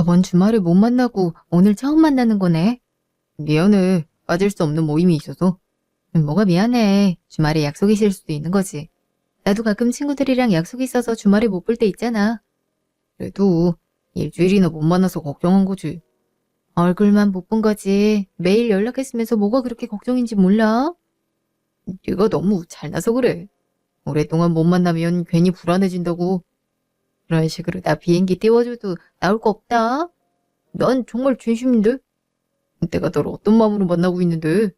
저번 주말에 못 만나고 오늘 처음 만나는 거네. 미안해. 빠질 수 없는 모임이 있어서. 뭐가 미안해. 주말에 약속이 있을 수도 있는 거지. 나도 가끔 친구들이랑 약속이 있어서 주말에 못 볼 때 있잖아. 그래도 일주일이나 못 만나서 걱정한 거지. 얼굴만 못 본 거지. 매일 연락했으면서 뭐가 그렇게 걱정인지 몰라? 네가 너무 잘나서 그래. 오랫동안 못 만나면 괜히 불안해진다고. 그런 식으로 나 비행기 띄워줘도 나올 거 없다. 난 정말 진심인데? 내가 널 어떤 마음으로 만나고 있는데?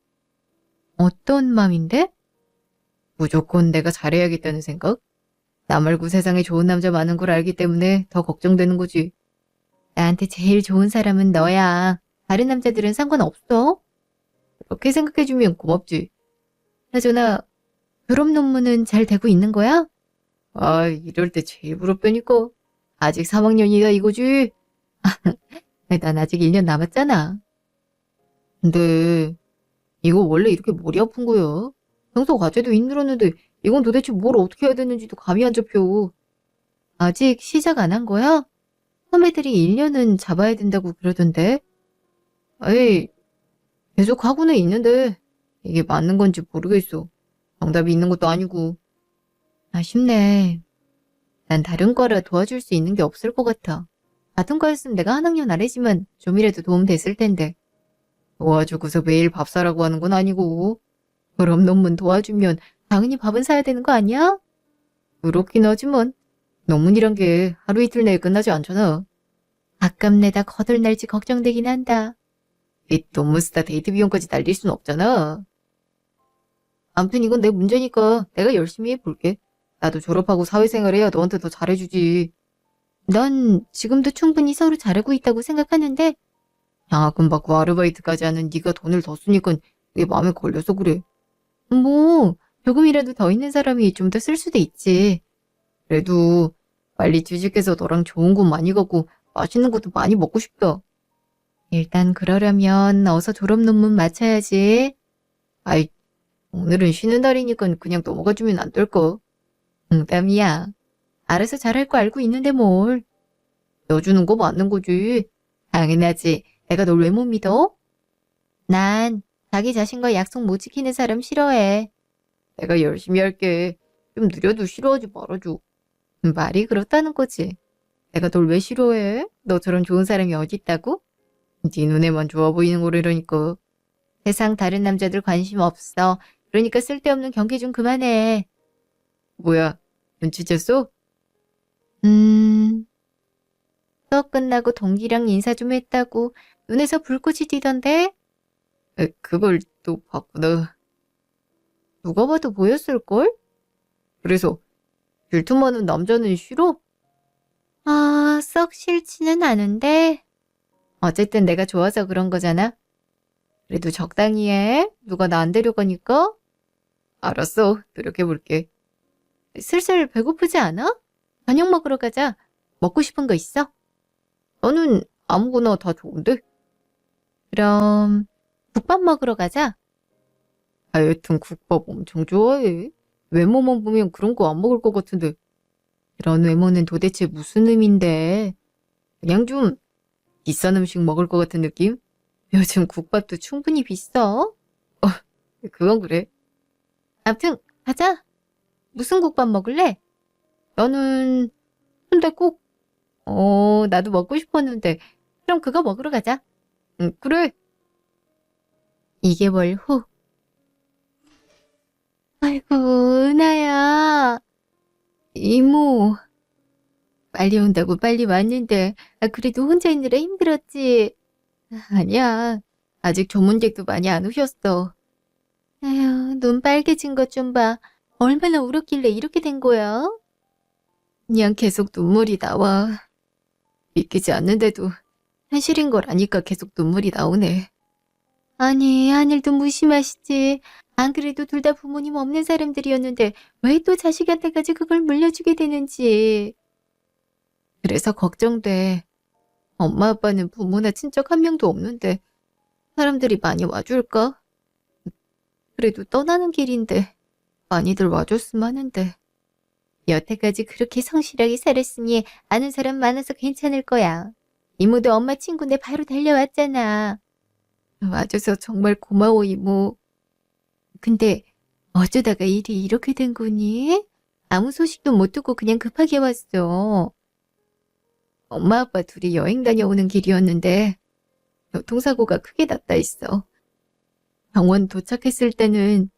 어떤 마음인데? 무조건 내가 잘해야겠다는 생각? 나 말고 세상에 좋은 남자 많은 걸 알기 때문에 더 걱정되는 거지. 나한테 제일 좋은 사람은 너야. 다른 남자들은 상관없어. 그렇게 생각해주면 고맙지. 나저나 졸업 논문은 잘 되고 있는 거야? 아, 이럴 때 제일 부럽다니까. 아직 3학년이다 이거지? 난 아직 1년 남았잖아. 근데 이거 원래 이렇게 머리 아픈 거야? 평소 과제도 힘들었는데 이건 도대체 뭘 어떻게 해야 되는지도 감이 안 잡혀. 아직 시작 안 한 거야? 선배들이 1년은 잡아야 된다고 그러던데. 에이, 계속 하고는 있는데 이게 맞는 건지 모르겠어. 정답이 있는 것도 아니고. 아쉽네. 난 다른 과라 도와줄 수 있는 게 없을 것 같아. 같은 과였으면 내가 한 학년 아래지만 좀이라도 도움 됐을 텐데. 도와주고서 매일 밥 사라고 하는 건 아니고. 그럼 논문 도와주면 당연히 밥은 사야 되는 거 아니야? 그렇긴 하지만 논문이란 게 하루 이틀 내에 끝나지 않잖아. 아깝네다 거덜날지 걱정되긴 한다. 이 논문 쓰다 데이트 비용까지 날릴 순 없잖아. 암튼 이건 내 문제니까 내가 열심히 해볼게. 나도 졸업하고 사회생활 해야 너한테 더 잘해주지. 넌 지금도 충분히 서로 잘하고 있다고 생각하는데 장학금 받고 아르바이트까지 하는 네가 돈을 더 쓰니까 그게 마음에 걸려서 그래. 뭐 조금이라도 더 있는 사람이 좀 더 쓸 수도 있지. 그래도 빨리 취직해서 너랑 좋은 곳 많이 가고 맛있는 것도 많이 먹고 싶다. 일단 그러려면 어서 졸업 논문 마쳐야지. 아이, 오늘은 쉬는 날이니까 그냥 넘어가주면 안 될까? 농담이야. 알아서 잘할 거 알고 있는데 뭘. 넣어주는 거 맞는 거지. 당연하지. 내가 널 왜 못 믿어? 난 자기 자신과 약속 못 지키는 사람 싫어해. 내가 열심히 할게. 좀 느려도 싫어하지 말아줘. 말이 그렇다는 거지. 내가 널 왜 싫어해? 너처럼 좋은 사람이 어딨다고? 네 눈에만 좋아 보이는 거라니까. 세상 다른 남자들 관심 없어. 그러니까 쓸데없는 경계 좀 그만해. 뭐야, 눈치챘어? 음, 수업 끝나고 동기랑 인사 좀 했다고 눈에서 불꽃이 튀던데? 그걸 또 봤구나. 누가 봐도 보였을걸? 그래서 질투 많은 남자는 싫어? 아, 썩 싫지는 않은데. 어쨌든 내가 좋아서 그런 거잖아. 그래도 적당히 해. 누가 나 안 데려가니까? 알았어. 노력해볼게. 슬슬 배고프지 않아? 저녁 먹으러 가자. 먹고 싶은 거 있어? 너는 아무거나 다 좋은데? 그럼 국밥 먹으러 가자. 하여튼 국밥 엄청 좋아해. 외모만 보면 그런 거 안 먹을 것 같은데. 그런 외모는 도대체 무슨 의미인데? 그냥 좀 비싼 음식 먹을 것 같은 느낌? 요즘 국밥도 충분히 비싸. 그건 그래. 아무튼 가자. 무슨 국밥 먹을래? 나는 순댓국. 나도 먹고 싶었는데. 그럼 그거 먹으러 가자. 응, 그래. 2개월 후. 아이고, 은하야. 이모. 빨리 온다고 빨리 왔는데, 그래도 혼자 있느라 힘들었지. 아니야. 아직 조문객도 많이 안 오셨어. 에휴, 눈 빨개진 것 좀 봐. 얼마나 울었길래 이렇게 된 거야? 그냥 계속 눈물이 나와. 믿기지 않는데도 현실인 걸 아니까 계속 눈물이 나오네. 아니, 하늘도 무심하시지. 안 그래도 둘 다 부모님 없는 사람들이었는데 왜 또 자식한테까지 그걸 물려주게 되는지. 그래서 걱정돼. 엄마 아빠는 부모나 친척 한 명도 없는데 사람들이 많이 와줄까? 그래도 떠나는 길인데 많이들 와줬으면 하는데. 여태까지 그렇게 성실하게 살았으니 아는 사람 많아서 괜찮을 거야. 이모도 엄마 친구인데 바로 달려왔잖아. 와줘서 정말 고마워, 이모. 근데 어쩌다가 일이 이렇게 된 거니? 아무 소식도 못 듣고 그냥 급하게 왔어. 엄마 아빠 둘이 여행 다녀오는 길이었는데 교통사고가 크게 났다 했어. 병원 도착했을 때는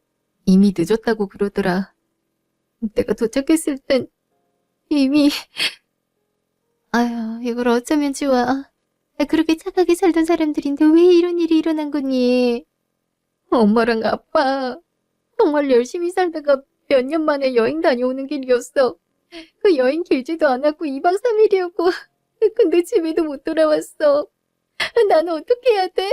이미 늦었다고 그러더라. 내가 도착했을 땐 이미... 아휴, 이걸 어쩌면 좋아. 그렇게 착하게 살던 사람들인데 왜 이런 일이 일어난 거니? 엄마랑 아빠 정말 열심히 살다가 몇 년 만에 여행 다녀오는 길이었어. 그 여행 길지도 않았고 2박 3일이었고 근데 집에도 못 돌아왔어. 나는 어떻게 해야 돼?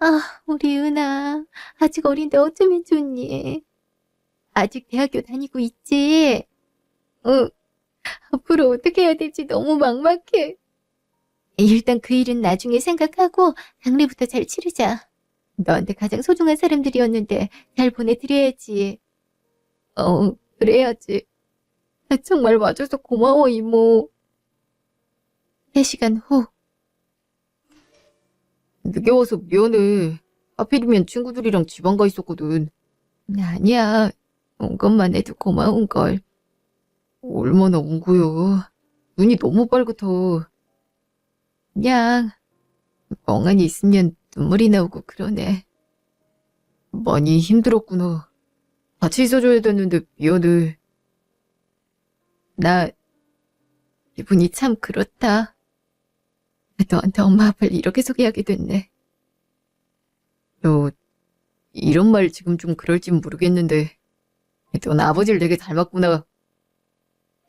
아, 우리 은아. 아직 어린데 어쩌면 좋니? 아직 대학교 다니고 있지? 응. 앞으로 어떻게 해야 될지 너무 막막해. 일단 그 일은 나중에 생각하고 장례부터 잘 치르자. 너한테 가장 소중한 사람들이었는데 잘 보내드려야지. 그래야지. 정말 와줘서 고마워, 이모. 3시간 후. 늦게 와서 미안해. 하필이면 친구들이랑 지방 가 있었거든. 아니야. 온 것만 해도 고마운걸. 얼마나 온 거야. 눈이 너무 빨갛다. 그냥 멍하니 있으면 눈물이 나오고 그러네. 많이 힘들었구나. 같이 있어줘야 됐는데 미안해. 나 기분이 참 그렇다. 너한테 엄마 아빠를 이렇게 소개하게 됐네. 너 이런 말 지금 좀 그럴진 모르겠는데 넌 아버지를 되게 닮았구나.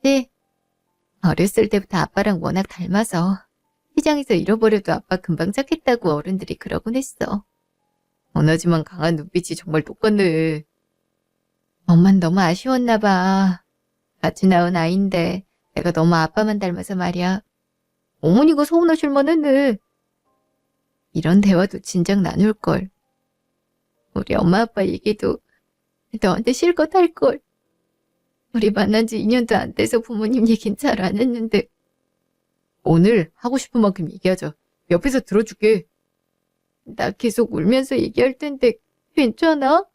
네. 어렸을 때부터 아빠랑 워낙 닮아서 시장에서 잃어버려도 아빠 금방 찾겠다고 어른들이 그러곤 했어. 원하지만 강한 눈빛이 정말 똑같네. 엄만 너무 아쉬웠나 봐. 같이 낳은 아이인데 내가 너무 아빠만 닮아서 말이야. 어머니가 서운하실 만했네. 이런 대화도 진작 나눌걸. 우리 엄마 아빠 얘기도 너한테 실컷 할걸. 우리 만난 지 2년도 안 돼서 부모님 얘긴 잘 안 했는데. 오늘 하고 싶은 만큼 얘기하자. 옆에서 들어줄게. 나 계속 울면서 얘기할 텐데 괜찮아?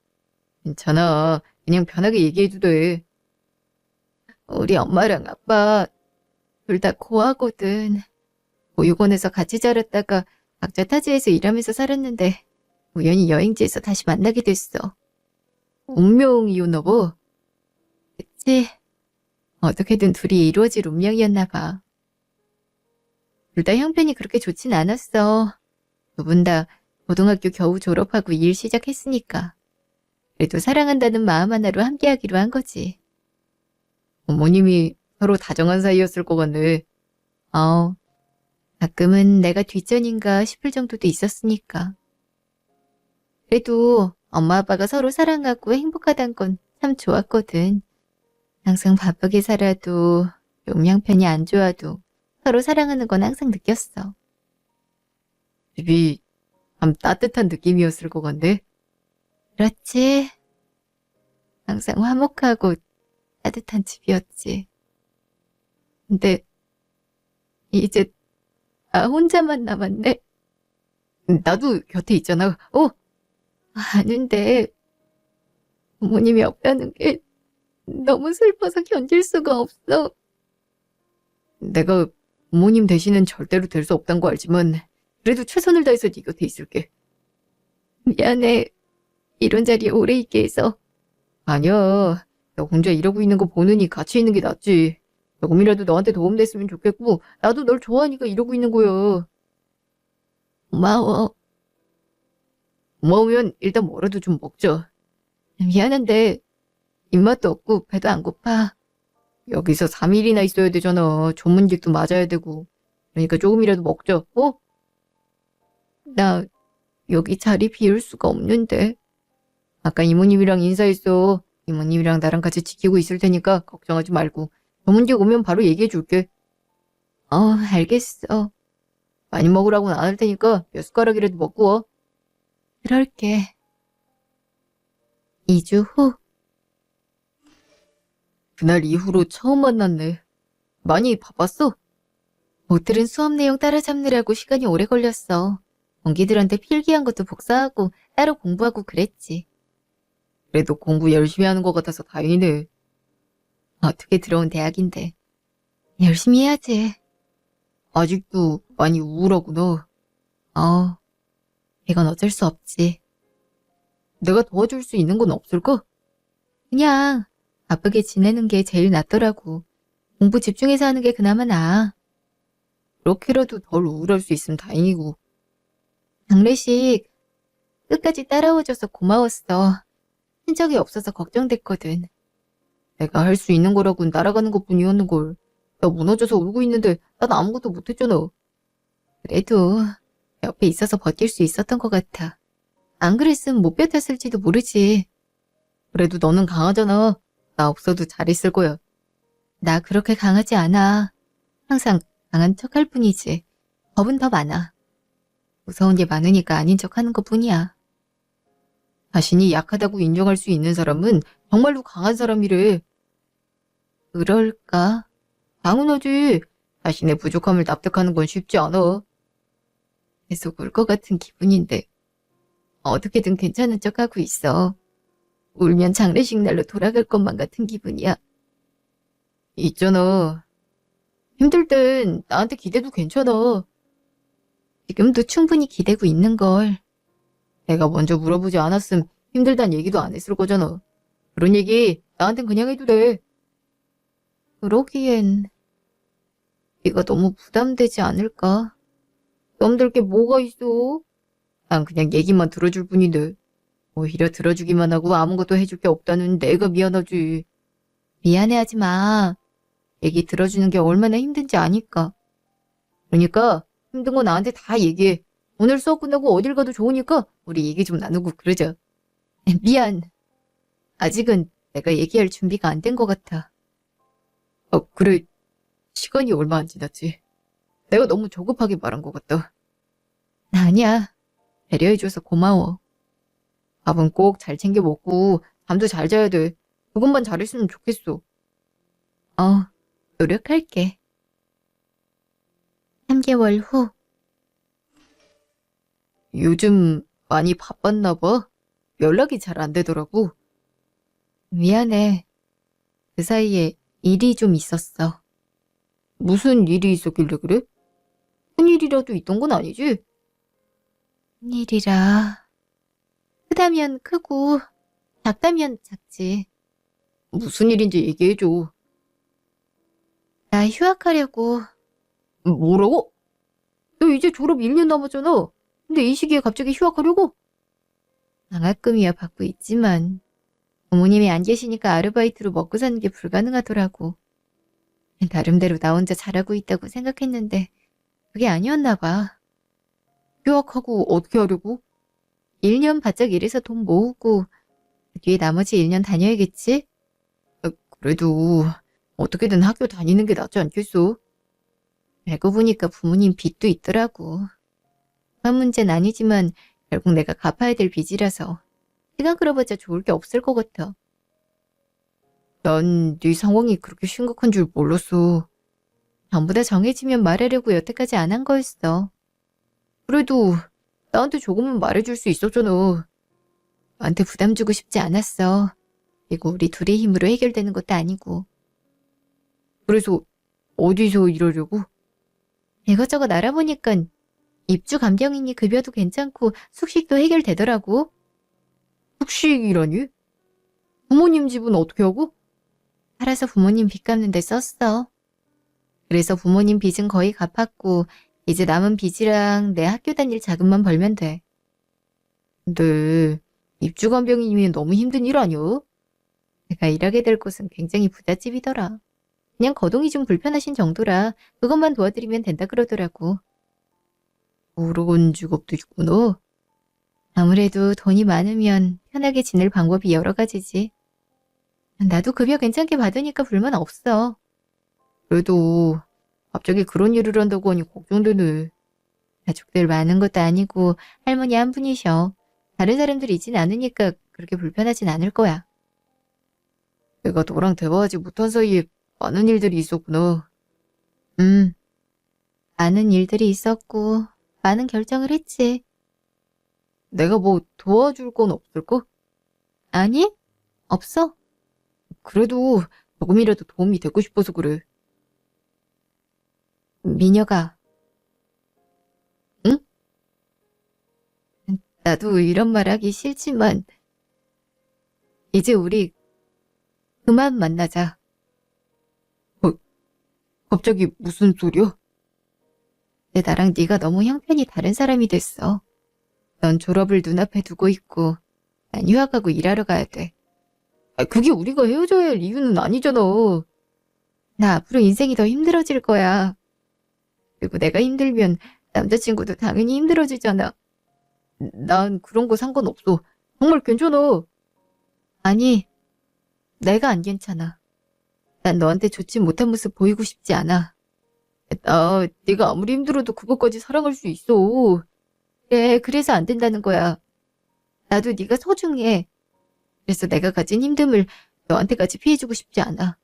괜찮아. 그냥 편하게 얘기해도 돼. 우리 엄마랑 아빠 둘 다 고아거든. 보육원에서 같이 자랐다가 각자 타지에서 일하면서 살았는데 우연히 여행지에서 다시 만나게 됐어. 운명이었나 봐. 그치? 어떻게든 둘이 이루어질 운명이었나 봐. 둘 다 형편이 그렇게 좋진 않았어. 두 분 다 고등학교 겨우 졸업하고 일 시작했으니까. 그래도 사랑한다는 마음 하나로 함께하기로 한 거지. 어머님이 서로 다정한 사이였을 것 같네. 가끔은 내가 뒷전인가 싶을 정도도 있었으니까. 그래도 엄마 아빠가 서로 사랑하고 행복하단 건 참 좋았거든. 항상 바쁘게 살아도 용량편이 안 좋아도 서로 사랑하는 건 항상 느꼈어. 집이 참 따뜻한 느낌이었을 것 같네. 그렇지. 항상 화목하고 따뜻한 집이었지. 근데 이제 나 혼자만 남았네. 나도 곁에 있잖아. 아는데 부모님이 없다는 게 너무 슬퍼서 견딜 수가 없어. 내가 부모님 대신은 절대로 될 수 없단 거 알지만 그래도 최선을 다해서 네 곁에 있을게. 미안해. 이런 자리에 오래 있게 해서. 아니야. 너 혼자 이러고 있는 거 보느니 같이 있는 게 낫지. 조금이라도 너한테 도움됐으면 좋겠고 나도 널 좋아하니까 이러고 있는 거야. 고마워. 고마우면 일단 뭐라도 좀 먹자. 미안한데 입맛도 없고 배도 안 고파. 여기서 3일이나 있어야 되잖아. 전문직도 맞아야 되고. 그러니까 조금이라도 먹자. 나 여기 자리 비울 수가 없는데. 아까 이모님이랑 인사했어. 이모님이랑 나랑 같이 지키고 있을 테니까 걱정하지 말고. 전문직 오면 바로 얘기해 줄게. 알겠어. 많이 먹으라고는 안 할 테니까 몇 숟가락이라도 먹고 와. 그럴게. 2주 후. 그날 이후로 처음 만났네. 많이 바빴어? 못 들은 수업 내용 따라잡느라고 시간이 오래 걸렸어. 동기들한테 필기한 것도 복사하고 따로 공부하고 그랬지. 그래도 공부 열심히 하는 것 같아서 다행이네. 어떻게 들어온 대학인데. 열심히 해야지. 아직도 많이 우울하구나. 이건 어쩔 수 없지. 내가 도와줄 수 있는 건 없을까? 그냥 바쁘게 지내는 게 제일 낫더라고. 공부 집중해서 하는 게 그나마 나아. 그렇게라도 덜 우울할 수 있으면 다행이고. 장례식 끝까지 따라와줘서 고마웠어. 친척이 없어서 걱정됐거든. 내가 할 수 있는 거라고는 날아가는 것뿐이었는걸. 나 무너져서 울고 있는데 난 아무것도 못했잖아. 그래도 옆에 있어서 버틸 수 있었던 것 같아. 안 그랬으면 못 버텼을지도 모르지. 그래도 너는 강하잖아. 나 없어도 잘했을 거야. 나 그렇게 강하지 않아. 항상 강한 척할 뿐이지. 겁은 더 많아. 무서운 게 많으니까 아닌 척하는 것뿐이야. 자신이 약하다고 인정할 수 있는 사람은 정말로 강한 사람이래. 그럴까? 당연하지. 자신의 부족함을 납득하는 건 쉽지 않아. 계속 울 것 같은 기분인데 어떻게든 괜찮은 척하고 있어. 울면 장례식 날로 돌아갈 것만 같은 기분이야. 있잖아. 힘들 땐 나한테 기대도 괜찮아. 지금도 충분히 기대고 있는걸. 내가 먼저 물어보지 않았음 힘들단 얘기도 안 했을 거잖아. 그런 얘기 나한텐 그냥 해도 돼. 그러기엔 네가 너무 부담되지 않을까? 부담될 게 뭐가 있어? 난 그냥 얘기만 들어줄 뿐인데 오히려 들어주기만 하고 아무것도 해줄 게 없다는 내가 미안하지. 미안해하지 마. 얘기 들어주는 게 얼마나 힘든지 아니까. 그러니까 힘든 거 나한테 다 얘기해. 오늘 수업 끝나고 어딜 가도 좋으니까 우리 얘기 좀 나누고 그러자. 미안. 아직은 내가 얘기할 준비가 안 된 것 같아. 그래. 시간이 얼마 안 지났지. 내가 너무 조급하게 말한 것 같다. 아니야. 배려해줘서 고마워. 밥은 꼭 잘 챙겨 먹고 잠도 잘 자야 돼. 그것만 잘했으면 좋겠어. 노력할게. 3개월 후. 요즘 많이 바빴나 봐. 연락이 잘 안 되더라고. 미안해. 그 사이에 일이 좀 있었어. 무슨 일이 있었길래 그래? 큰 일이라도 있던 건 아니지? 큰 일이라. 크다면 크고 작다면 작지. 무슨 일인지 얘기해줘. 나 휴학하려고. 뭐라고? 너 이제 졸업 1년 남았잖아. 근데 이 시기에 갑자기 휴학하려고? 장학금이야 받고 있지만 부모님이 안 계시니까 아르바이트로 먹고 사는 게 불가능하더라고. 나름대로 나 혼자 잘하고 있다고 생각했는데 그게 아니었나 봐. 휴학하고 어떻게 하려고? 1년 바짝 일해서 돈 모으고 그 뒤에 나머지 1년 다녀야겠지? 그래도 어떻게든 학교 다니는 게 낫지 않겠어? 알고 보니까 부모님 빚도 있더라고. 큰 문제는 아니지만 결국 내가 갚아야 될 빚이라서 시간 끌어봤자 좋을 게 없을 것 같아. 난 네 상황이 그렇게 심각한 줄 몰랐어. 전부 다 정해지면 말하려고 여태까지 안 한 거였어. 그래도 나한테 조금은 말해줄 수 있었잖아. 나한테 부담 주고 싶지 않았어. 그리고 우리 둘의 힘으로 해결되는 것도 아니고. 그래서 어디서 일하려고? 이것저것 알아보니까 입주 간병인이 급여도 괜찮고 숙식도 해결되더라고. 숙식이라니? 부모님 집은 어떻게 하고? 살아서 부모님 빚 갚는 데 썼어. 그래서 부모님 빚은 거의 갚았고 이제 남은 빚이랑 내 학교 다닐 자금만 벌면 돼. 근데 입주 간병인이면 너무 힘든 일 아니야? 내가 일하게 될 곳은 굉장히 부잣집이더라. 그냥 거동이 좀 불편하신 정도라 그것만 도와드리면 된다 그러더라고. 그런 직업도 있구나. 아무래도 돈이 많으면 편하게 지낼 방법이 여러 가지지. 나도 급여 괜찮게 받으니까 불만 없어. 그래도 갑자기 그런 일을 한다고 하니 걱정되네. 가족들 많은 것도 아니고 할머니 한 분이셔. 다른 사람들 있진 않으니까 그렇게 불편하진 않을 거야. 내가 너랑 대화하지 못한 사이에 많은 일들이 있었구나. 많은 일들이 있었고, 많은 결정을 했지. 내가 뭐 도와줄 건 없을까? 아니, 없어. 그래도 조금이라도 도움이 되고 싶어서 그래. 미녀가, 응? 나도 이런 말 하기 싫지만, 이제 우리 그만 만나자. 어, 갑자기 무슨 소리야? 나랑 네가 너무 형편이 다른 사람이 됐어. 넌 졸업을 눈앞에 두고 있고, 난 휴학하고 일하러 가야 돼. 그게 우리가 헤어져야 할 이유는 아니잖아. 나 앞으로 인생이 더 힘들어질 거야. 그리고 내가 힘들면 남자친구도 당연히 힘들어지잖아. 난 그런 거 상관없어. 정말 괜찮아. 아니, 내가 안 괜찮아. 난 너한테 좋지 못한 모습 보이고 싶지 않아. 네가 아무리 힘들어도 그것까지 사랑할 수 있어. 그래, 그래서 안 된다는 거야. 나도 네가 소중해. 그래서 내가 가진 힘듦을 너한테까지 피해주고 싶지 않아.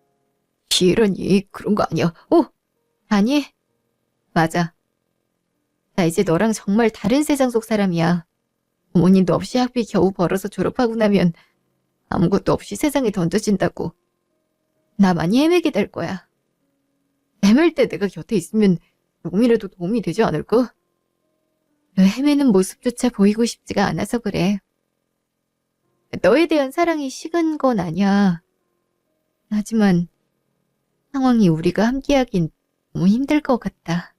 피해라니, 그런 거 아니야. 아니, 맞아. 나 이제 너랑 정말 다른 세상 속 사람이야. 부모님도 없이 학비 겨우 벌어서 졸업하고 나면 아무것도 없이 세상에 던져진다고. 나 많이 헤매게 될 거야. 헤맬 때 내가 곁에 있으면 조금이라도 도움이 되지 않을까? 헤매는 모습조차 보이고 싶지가 않아서 그래. 너에 대한 사랑이 식은 건 아니야. 하지만 상황이 우리가 함께하긴 너무 힘들 것 같다.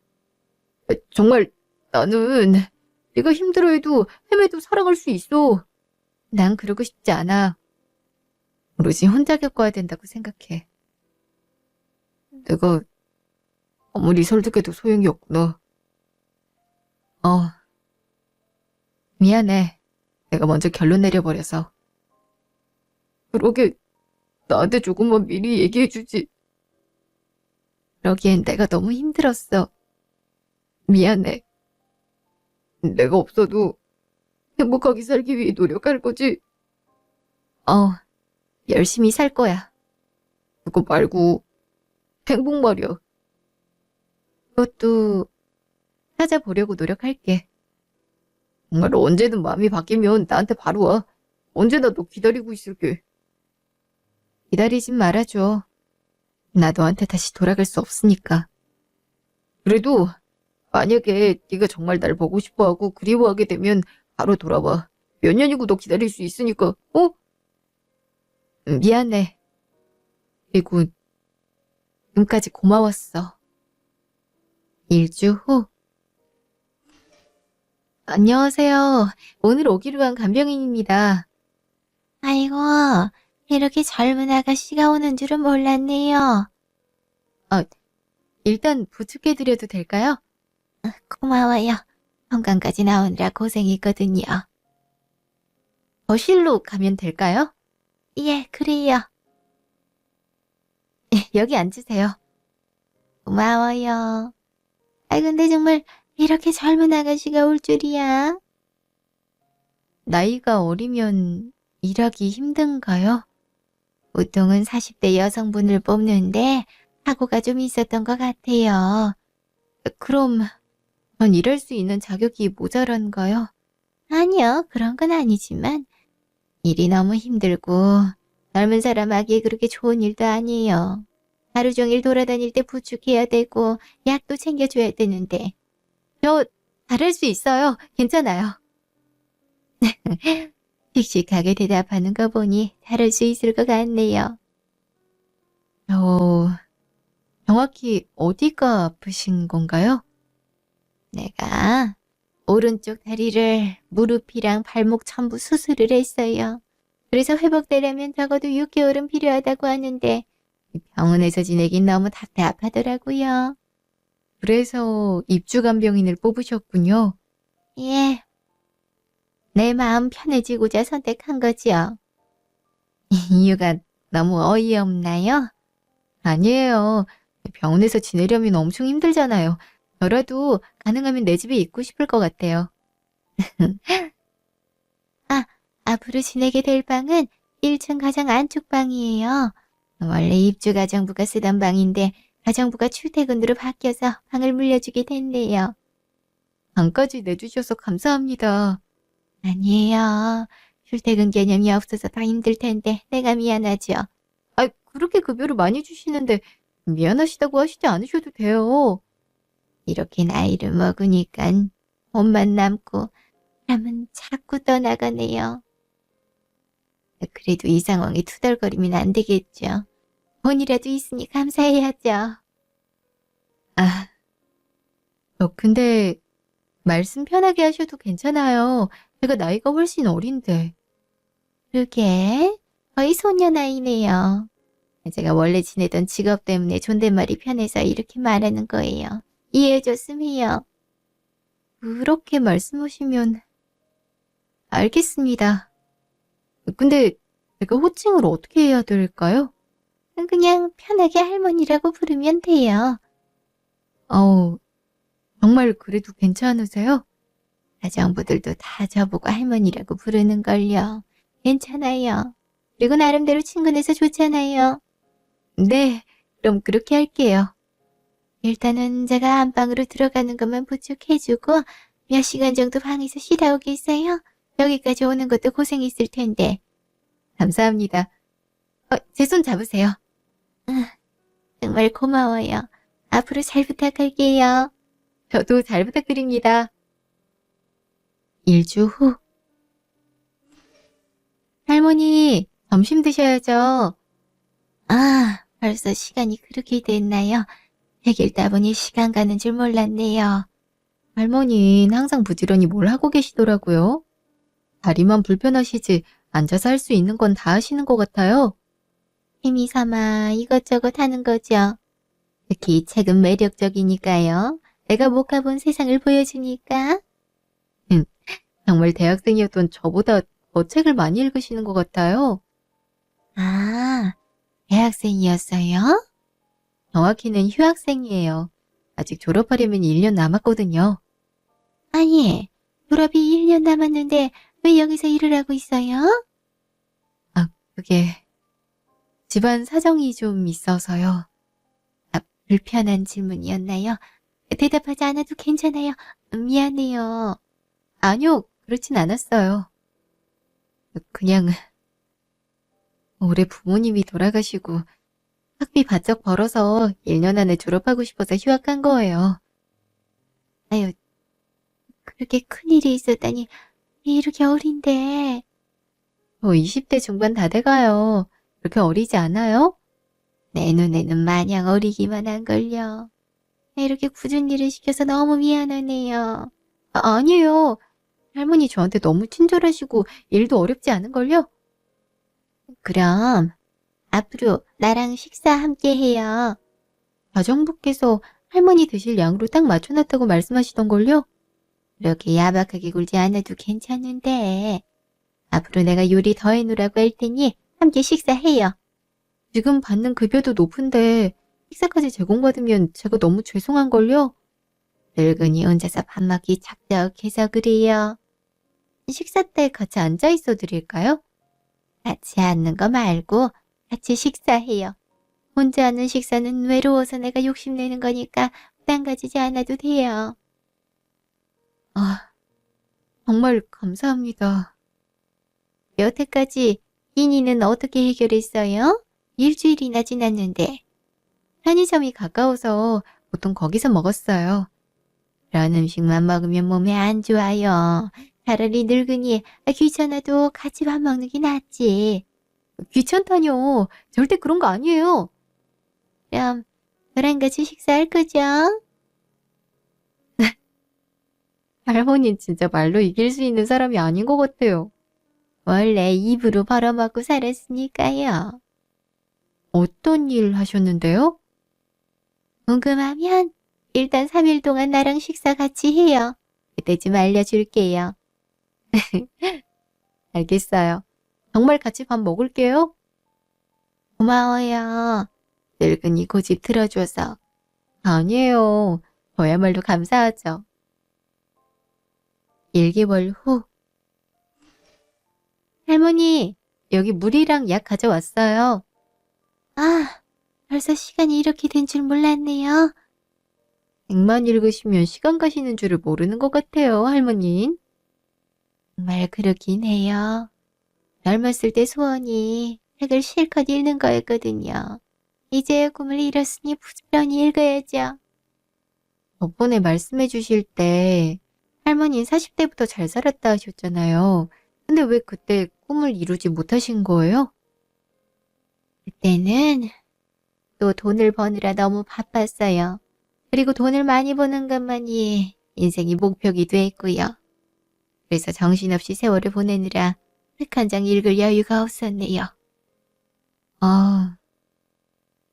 정말 나는 네가 힘들어해도 헤매도 사랑할 수 있어. 난 그러고 싶지 않아. 오로지 혼자 겪어야 된다고 생각해. 내가 아무리 설득해도 소용이 없구나. 미안해. 내가 먼저 결론 내려버려서. 그러게 나한테 조금만 미리 얘기해주지. 그러기엔 내가 너무 힘들었어. 미안해. 내가 없어도 행복하게 살기 위해 노력할 거지. 열심히 살 거야. 그거 말고 행복 말이야. 그것도 찾아보려고 노력할게. 정말 언제든 마음이 바뀌면 나한테 바로 와. 언제나 너 기다리고 있을게. 기다리진 말아줘. 나 너한테 다시 돌아갈 수 없으니까. 그래도 만약에 네가 정말 날 보고 싶어하고 그리워하게 되면 바로 돌아와. 몇 년이고 너 기다릴 수 있으니까. 미안해. 그리고 지금까지 고마웠어. 일주 후. 안녕하세요. 오늘 오기로 한 간병인입니다. 아이고, 이렇게 젊은 아가씨가 오는 줄은 몰랐네요. 일단 부축해드려도 될까요? 고마워요. 현관까지 나오느라 고생했거든요. 거실로 가면 될까요? 예, 그래요. 여기 앉으세요. 고마워요. 근데 정말 이렇게 젊은 아가씨가 올 줄이야. 나이가 어리면 일하기 힘든가요? 보통은 40대 여성분을 뽑는데 사고가 좀 있었던 것 같아요. 그럼 전 일할 수 있는 자격이 모자란가요? 아니요, 그런 건 아니지만 일이 너무 힘들고 젊은 사람 하기에 그렇게 좋은 일도 아니에요. 하루 종일 돌아다닐 때 부축해야 되고 약도 챙겨줘야 되는데. 저 잘할 수 있어요. 괜찮아요. 씩씩하게 대답하는 거 보니 잘할 수 있을 것 같네요. 정확히 어디가 아프신 건가요? 내가 오른쪽 다리를 무릎이랑 발목 전부 수술을 했어요. 그래서 회복되려면 적어도 6개월은 필요하다고 하는데 병원에서 지내긴 너무 답답하더라고요. 그래서 입주간병인을 뽑으셨군요. 예. 내 마음 편해지고자 선택한 거지요. 이유가 너무 어이없나요? 아니에요. 병원에서 지내려면 엄청 힘들잖아요. 저라도 가능하면 내 집에 있고 싶을 것 같아요. 앞으로 지내게 될 방은 1층 가장 안쪽 방이에요. 원래 입주가정부가 쓰던 방인데 가정부가 출퇴근으로 바뀌어서 방을 물려주게 됐네요. 방까지 내주셔서 감사합니다. 아니에요. 출퇴근 개념이 없어서 더 힘들 텐데 내가 미안하죠. 아, 그렇게 급여를 많이 주시는데 미안하시다고 하시지 않으셔도 돼요. 이렇게 나이를 먹으니깐 몸만 남고 사람은 자꾸 떠나가네요. 그래도 이 상황에 투덜거리면 안 되겠죠. 돈이라도 있으니 감사해야죠. 아, 근데 말씀 편하게 하셔도 괜찮아요. 제가 나이가 훨씬 어린데. 그러게 거의 소녀 나이네요. 제가 원래 지내던 직업 때문에 존댓말이 편해서 이렇게 말하는 거예요. 이해해줬음 해요. 그렇게 말씀하시면 알겠습니다. 근데 제가 호칭을 어떻게 해야 될까요? 그냥 편하게 할머니라고 부르면 돼요. 어우, 정말 그래도 괜찮으세요? 가정부들도 다 저보고 할머니라고 부르는걸요. 괜찮아요. 그리고 나름대로 친근해서 좋잖아요. 네, 그럼 그렇게 할게요. 일단은 제가 안방으로 들어가는 것만 부축해주고 몇 시간 정도 방에서 쉬다 오겠어요? 여기까지 오는 것도 고생했을 텐데. 감사합니다. 제 손 잡으세요. 정말 고마워요. 앞으로 잘 부탁할게요. 저도 잘 부탁드립니다. 일주 후. 할머니, 점심 드셔야죠. 아, 벌써 시간이 그렇게 됐나요? 책 읽다 보니 시간 가는 줄 몰랐네요. 할머니는 항상 부지런히 뭘 하고 계시더라고요. 다리만 불편하시지 앉아서 할 수 있는 건 다 하시는 것 같아요. 힘이 삼아 이것저것 하는 거죠. 특히 이 책은 매력적이니까요. 내가 못 가본 세상을 보여주니까. 정말 대학생이었던 저보다 더 책을 많이 읽으시는 것 같아요. 아, 대학생이었어요? 정확히는 휴학생이에요. 아직 졸업하려면 1년 남았거든요. 아니, 졸업이 1년 남았는데 왜 여기서 일을 하고 있어요? 그게 집안 사정이 좀 있어서요. 불편한 질문이었나요? 대답하지 않아도 괜찮아요. 미안해요. 아니요, 그렇진 않았어요. 그냥 올해 부모님이 돌아가시고 학비 바짝 벌어서 1년 안에 졸업하고 싶어서 휴학한 거예요. 아유, 그렇게 큰일이 있었다니. 이렇게 어린데. 저 20대 중반 다 돼가요. 그렇게 어리지 않아요? 내 눈에는 마냥 어리기만 한걸요. 이렇게 굳은 일을 시켜서 너무 미안하네요. 아니에요. 할머니 저한테 너무 친절하시고 일도 어렵지 않은걸요? 그럼 앞으로 나랑 식사 함께 해요. 가정부께서 할머니 드실 양으로 딱 맞춰놨다고 말씀하시던걸요? 그렇게 야박하게 굴지 않아도 괜찮은데. 앞으로 내가 요리 더 해놓으라고 할 테니 함께 식사해요. 지금 받는 급여도 높은데 식사까지 제공받으면 제가 너무 죄송한걸요? 늙은이 혼자서 밥 먹기 적적해서 그래요. 식사 때 같이 앉아 있어 드릴까요? 같이 앉는 거 말고 같이 식사해요. 혼자 하는 식사는 외로워서 내가 욕심내는 거니까 부담 가지지 않아도 돼요. 정말 감사합니다. 여태까지 이니는 어떻게 해결했어요? 일주일이나 지났는데. 편의점이 가까워서 보통 거기서 먹었어요. 그런 음식만 먹으면 몸에 안 좋아요. 차라리 늙으니 귀찮아도 같이 밥 먹는 게 낫지. 귀찮다뇨. 절대 그런 거 아니에요. 그럼 저랑 같이 식사할 거죠? 할머니는 진짜 말로 이길 수 있는 사람이 아닌 것 같아요. 원래 입으로 벌어먹고 살았으니까요. 어떤 일 하셨는데요? 궁금하면 일단 3일 동안 나랑 식사 같이 해요. 그때쯤 알려줄게요. 알겠어요. 정말 같이 밥 먹을게요. 고마워요. 늙은이 고집 들어줘서. 아니에요. 저야말로 감사하죠. 1개월 후. 할머니, 여기 물이랑 약 가져왔어요. 아, 벌써 시간이 이렇게 된 줄 몰랐네요. 책만 읽으시면 시간 가시는 줄을 모르는 것 같아요, 할머니. 정말 그렇긴 해요. 젊었을 때 소원이 책을 실컷 읽는 거였거든요. 이제 꿈을 이뤘으니 부지런히 읽어야죠. 저번에 말씀해 주실 때 할머니는 40대부터 잘 살았다 하셨잖아요. 근데 왜 그때 꿈을 이루지 못하신 거예요? 그때는 또 돈을 버느라 너무 바빴어요. 그리고 돈을 많이 버는 것만이 인생이 목표기도 했고요. 그래서 정신없이 세월을 보내느라 책 한 장 읽을 여유가 없었네요. 아,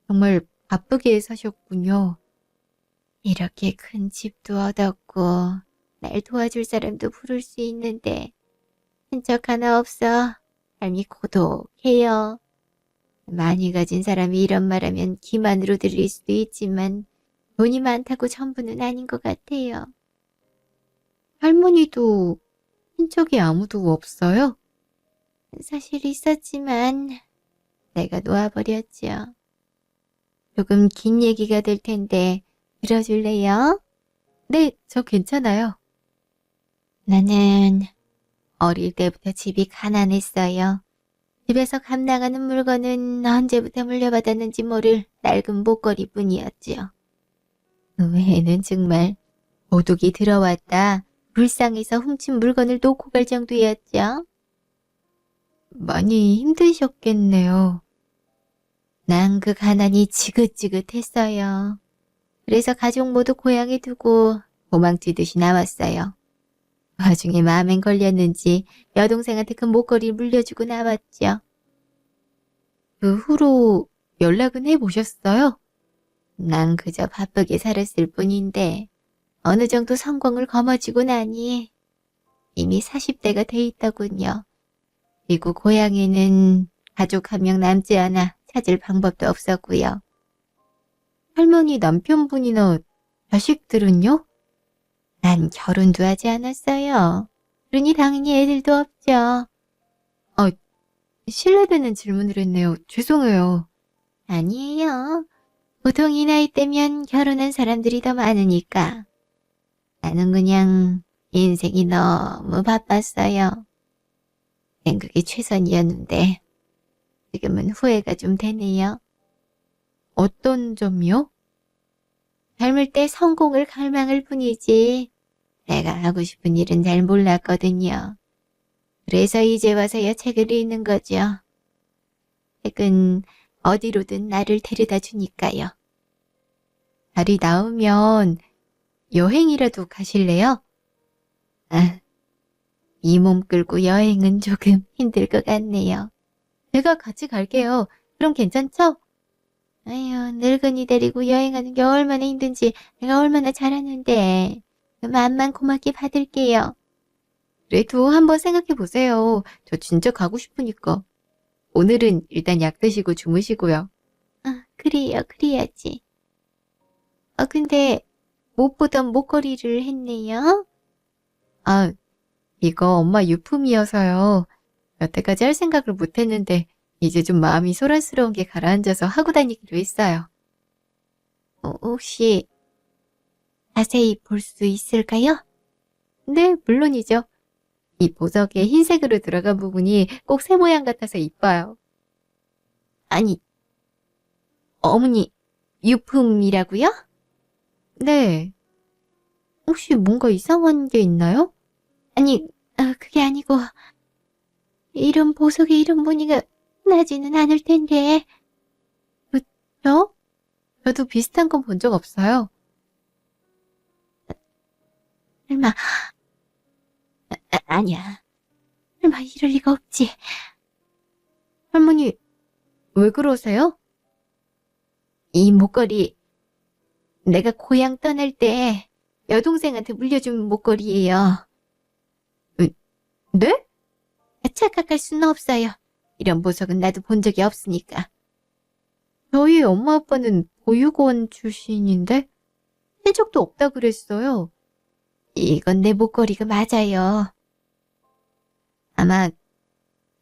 정말 바쁘게 사셨군요. 이렇게 큰 집도 얻었고 날 도와줄 사람도 부를 수 있는데 친척 하나 없어 삶이 고독해요. 많이 가진 사람이 이런 말하면 기만으로 들릴 수도 있지만 돈이 많다고 전부는 아닌 것 같아요. 할머니도 친척이 아무도 없어요? 사실 있었지만 내가 놓아버렸죠. 조금 긴 얘기가 될 텐데 들어줄래요? 네, 저 괜찮아요. 나는 어릴 때부터 집이 가난했어요. 집에서 감 나가는 물건은 언제부터 물려받았는지 모를 낡은 목걸이뿐이었지요. 그 외에는 정말 도둑이 들어왔다 불쌍해서 훔친 물건을 놓고 갈 정도였죠. 많이 힘드셨겠네요. 난 그 가난이 지긋지긋했어요. 그래서 가족 모두 고향에 두고 도망치듯이 나왔어요. 와중에 마음엔 걸렸는지 여동생한테 그 목걸이를 물려주고 나왔죠. 그 후로 연락은 해보셨어요? 난 그저 바쁘게 살았을 뿐인데 어느 정도 성공을 거머쥐고 나니 이미 40대가 돼 있더군요. 그리고 고향에는 가족 한 명 남지 않아 찾을 방법도 없었고요. 할머니 남편분이나 자식들은요? 난 결혼도 하지 않았어요. 그러니 당연히 애들도 없죠. 실례되는 질문을 했네요. 죄송해요. 아니에요. 보통 이 나이 때면 결혼한 사람들이 더 많으니까. 나는 그냥 인생이 너무 바빴어요. 난 그게 최선이었는데 지금은 후회가 좀 되네요. 어떤 점이요? 젊을 때 성공을 갈망할 뿐이지 내가 하고 싶은 일은 잘 몰랐거든요. 그래서 이제 와서야 책을 읽는 거죠. 책은 어디로든 나를 데려다 주니까요. 달이 나오면 여행이라도 가실래요? 아, 이 몸 끌고 여행은 조금 힘들 것 같네요. 제가 같이 갈게요. 그럼 괜찮죠? 아유, 늙은이 데리고 여행하는 게 얼마나 힘든지 내가 얼마나 잘하는데. 마음만 고맙게 받을게요. 그래도 한번 생각해 보세요. 저 진짜 가고 싶으니까. 오늘은 일단 약 드시고 주무시고요. 아, 그래요, 그래야지. 근데 못 보던 목걸이를 했네요. 아, 이거 엄마 유품이어서요. 여태까지 할 생각을 못 했는데 이제 좀 마음이 소란스러운 게 가라앉아서 하고 다니기로 했어요. 혹시 자세히 볼 수 있을까요? 네, 물론이죠. 이 보석에 흰색으로 들어간 부분이 꼭 새 모양 같아서 이뻐요. 아니, 어머니, 유품이라고요? 네. 혹시 뭔가 이상한 게 있나요? 아니, 그게 아니고, 이런 보석의 이런 무늬가 나지는 않을 텐데. 그쵸? 저도 비슷한 건 본 적 없어요. 설마, 아니야. 설마 이럴 리가 없지. 할머니, 왜 그러세요? 이 목걸이, 내가 고향 떠날 때 여동생한테 물려준 목걸이예요. 네? 착각할 수는 없어요. 이런 보석은 나도 본 적이 없으니까. 저희 엄마 아빠는 보육원 출신인데 한 적도 없다 그랬어요. 이건 내 목걸이가 맞아요. 아마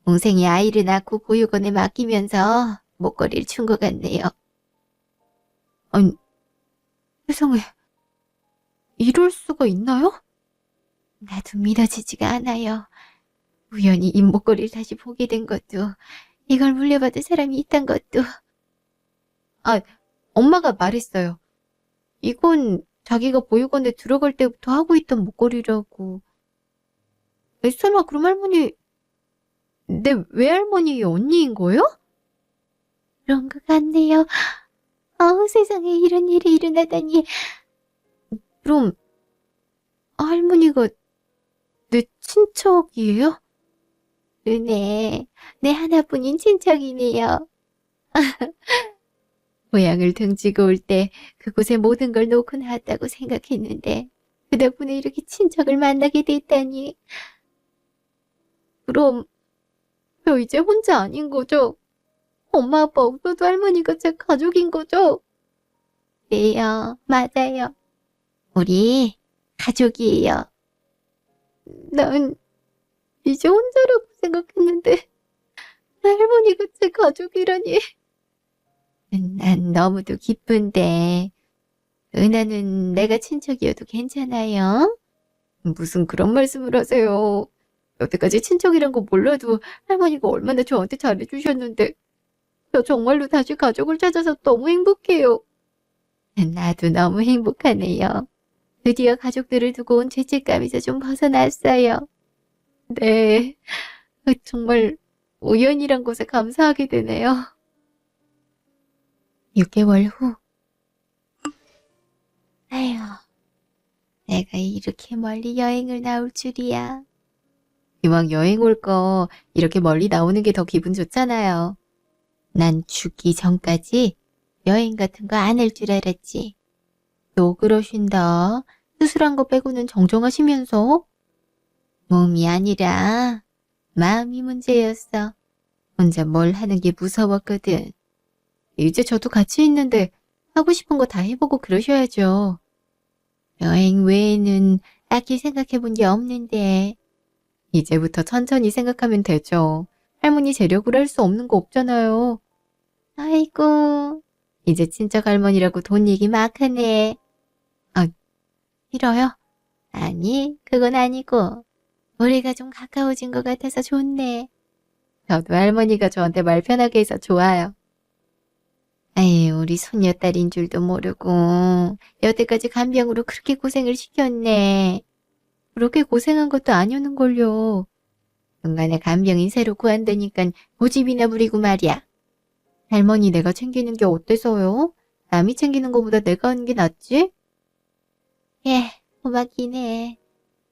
동생이 아이를 낳고 보육원에 맡기면서 목걸이를 준 것 같네요. 아니, 세상에, 이럴 수가 있나요? 나도 믿어지지가 않아요. 우연히 이 목걸이를 다시 보게 된 것도, 이걸 물려받은 사람이 있단 것도. 엄마가 말했어요. 이건 자기가 보육원에 들어갈 때부터 하고 있던 목걸이라고. 설마 그럼 할머니, 내 외할머니의 언니인 거예요? 그런 것 같네요. 세상에 이런 일이 일어나다니. 그럼 할머니가 내 친척이에요? 네, 내 하나뿐인 친척이네요. 고향을 등지고 올 때 그곳에 모든 걸 놓고 나왔다고 생각했는데 그 덕분에 이렇게 친척을 만나게 됐다니. 그럼 저 이제 혼자 아닌 거죠? 엄마 아빠 없어도 할머니가 제 가족인 거죠? 네요, 맞아요. 우리 가족이에요. 난 이제 혼자라고 생각했는데 할머니가 제 가족이라니. 난 너무도 기쁜데 은하는 내가 친척이어도 괜찮아요? 무슨 그런 말씀을 하세요. 여태까지 친척이란 거 몰라도 할머니가 얼마나 저한테 잘해주셨는데 저 정말로 다시 가족을 찾아서 너무 행복해요. 나도 너무 행복하네요. 드디어 가족들을 두고 온 죄책감에서 좀 벗어났어요. 네, 정말 우연이란 것에 감사하게 되네요. 6개월 후. 아휴, 내가 이렇게 멀리 여행을 나올 줄이야. 이왕 여행 올 거 이렇게 멀리 나오는 게 더 기분 좋잖아요. 난 죽기 전까지 여행 같은 거 안 할 줄 알았지. 또 그러신다. 수술한 거 빼고는 정정하시면서. 몸이 아니라 마음이 문제였어. 혼자 뭘 하는 게 무서웠거든. 이제 저도 같이 있는데 하고 싶은 거 다 해보고 그러셔야죠. 여행 외에는 딱히 생각해 본 게 없는데. 이제부터 천천히 생각하면 되죠. 할머니 재력으로 할 수 없는 거 없잖아요. 아이고, 이제 친척 할머니라고 돈 얘기 막 하네. 싫어요? 아니, 그건 아니고 우리가 좀 가까워진 것 같아서 좋네. 저도 할머니가 저한테 말 편하게 해서 좋아요. 아이, 우리 손녀딸인 줄도 모르고 여태까지 간병으로 그렇게 고생을 시켰네. 그렇게 고생한 것도 아니었는걸요. 중간에 간병인 새로 구한다니깐 고집이나 부리고 말이야. 할머니 내가 챙기는 게 어때서요? 남이 챙기는 것보다 내가 하는 게 낫지? 예, 고맙긴 해.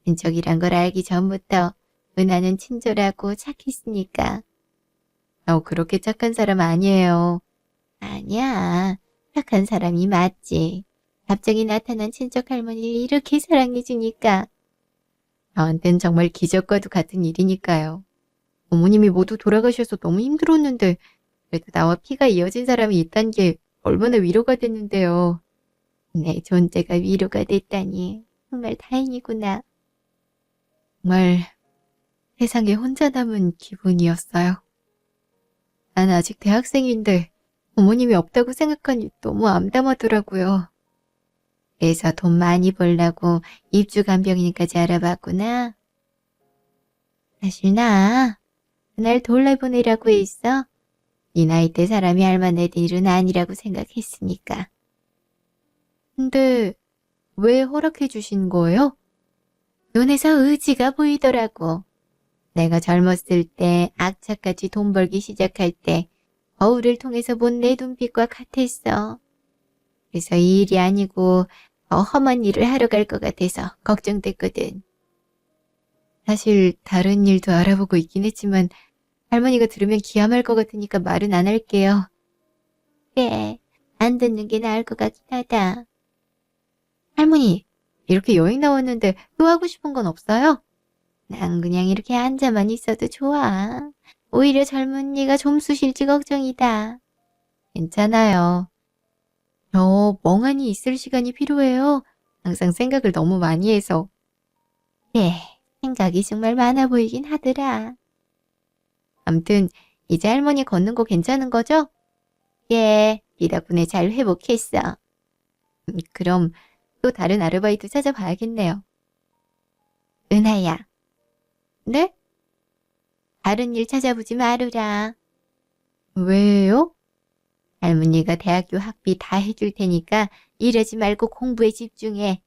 친척이란 걸 알기 전부터 은하는 친절하고 착했으니까. 그렇게 착한 사람 아니에요. 아니야, 착한 사람이 맞지. 갑자기 나타난 친척 할머니를 이렇게 사랑해주니까. 저한텐 정말 기적과도 같은 일이니까요. 어머님이 모두 돌아가셔서 너무 힘들었는데 그래도 나와 피가 이어진 사람이 있다는 게 얼마나 위로가 됐는데요. 내 존재가 위로가 됐다니 정말 다행이구나. 정말 세상에 혼자 남은 기분이었어요. 난 아직 대학생인데 어머님이 없다고 생각하니 너무 암담하더라고요. 그래서 돈 많이 벌라고 입주 간병인까지 알아봤구나. 사실 나 그날 돌려보내라고 했어. 네 나이 때 사람이 할 만한 일은 아니라고 생각했으니까. 근데 왜 허락해 주신 거예요? 눈에서 의지가 보이더라고. 내가 젊었을 때 악착같이 돈 벌기 시작할 때 거울을 통해서 본 내 눈빛과 같았어. 그래서 이 일이 아니고 더 험한 일을 하러 갈 것 같아서 걱정됐거든. 사실 다른 일도 알아보고 있긴 했지만 할머니가 들으면 기함할 것 같으니까 말은 안 할게요. 그래, 안 듣는 게 나을 것 같긴 하다. 할머니, 이렇게 여행 나왔는데 또 하고 싶은 건 없어요? 난 그냥 이렇게 앉아만 있어도 좋아. 오히려 젊은 네가 좀 쑤실지 걱정이다. 괜찮아요. 저 멍하니 있을 시간이 필요해요. 항상 생각을 너무 많이 해서. 네, 생각이 정말 많아 보이긴 하더라. 암튼 이제 할머니 걷는 거 괜찮은 거죠? 예, 네 덕분에 잘 회복했어. 그럼 또 다른 아르바이트 찾아봐야겠네요. 은하야, 네? 다른 일 찾아보지 마루라. 왜요? 할머니가 대학교 학비 다 해줄 테니까 일하지 말고 공부에 집중해.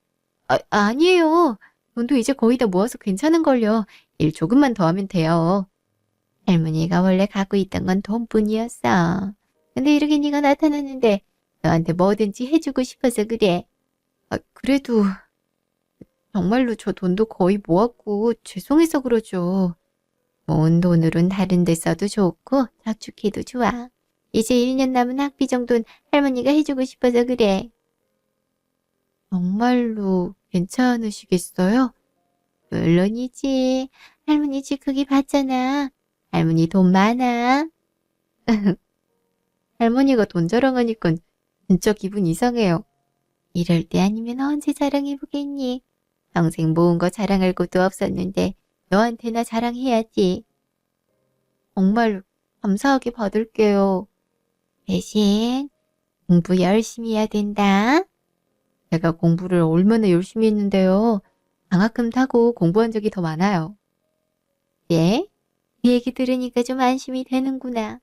아니에요. 돈도 이제 거의 다 모아서 괜찮은걸요. 일 조금만 더 하면 돼요. 할머니가 원래 갖고 있던 건 돈뿐이었어. 근데 이렇게 네가 나타났는데 너한테 뭐든지 해주고 싶어서 그래. 그래도 정말로 저 돈도 거의 모았고 죄송해서 그러죠. 모은 돈으론 다른 데 써도 좋고 저축해도 좋아. 이제 1년 남은 학비 정도는 할머니가 해주고 싶어서 그래. 정말로 괜찮으시겠어요? 물론이지. 할머니 집 크기 봤잖아. 할머니 돈 많아. 할머니가 돈 자랑하니까 진짜 기분 이상해요. 이럴 때 아니면 언제 자랑해보겠니? 평생 모은 거 자랑할 것도 없었는데 너한테나 자랑해야지. 정말 감사하게 받을게요. 대신 공부 열심히 해야 된다. 제가 공부를 얼마나 열심히 했는데요. 장학금 타고 공부한 적이 더 많아요. 예? 그 얘기 들으니까 좀 안심이 되는구나.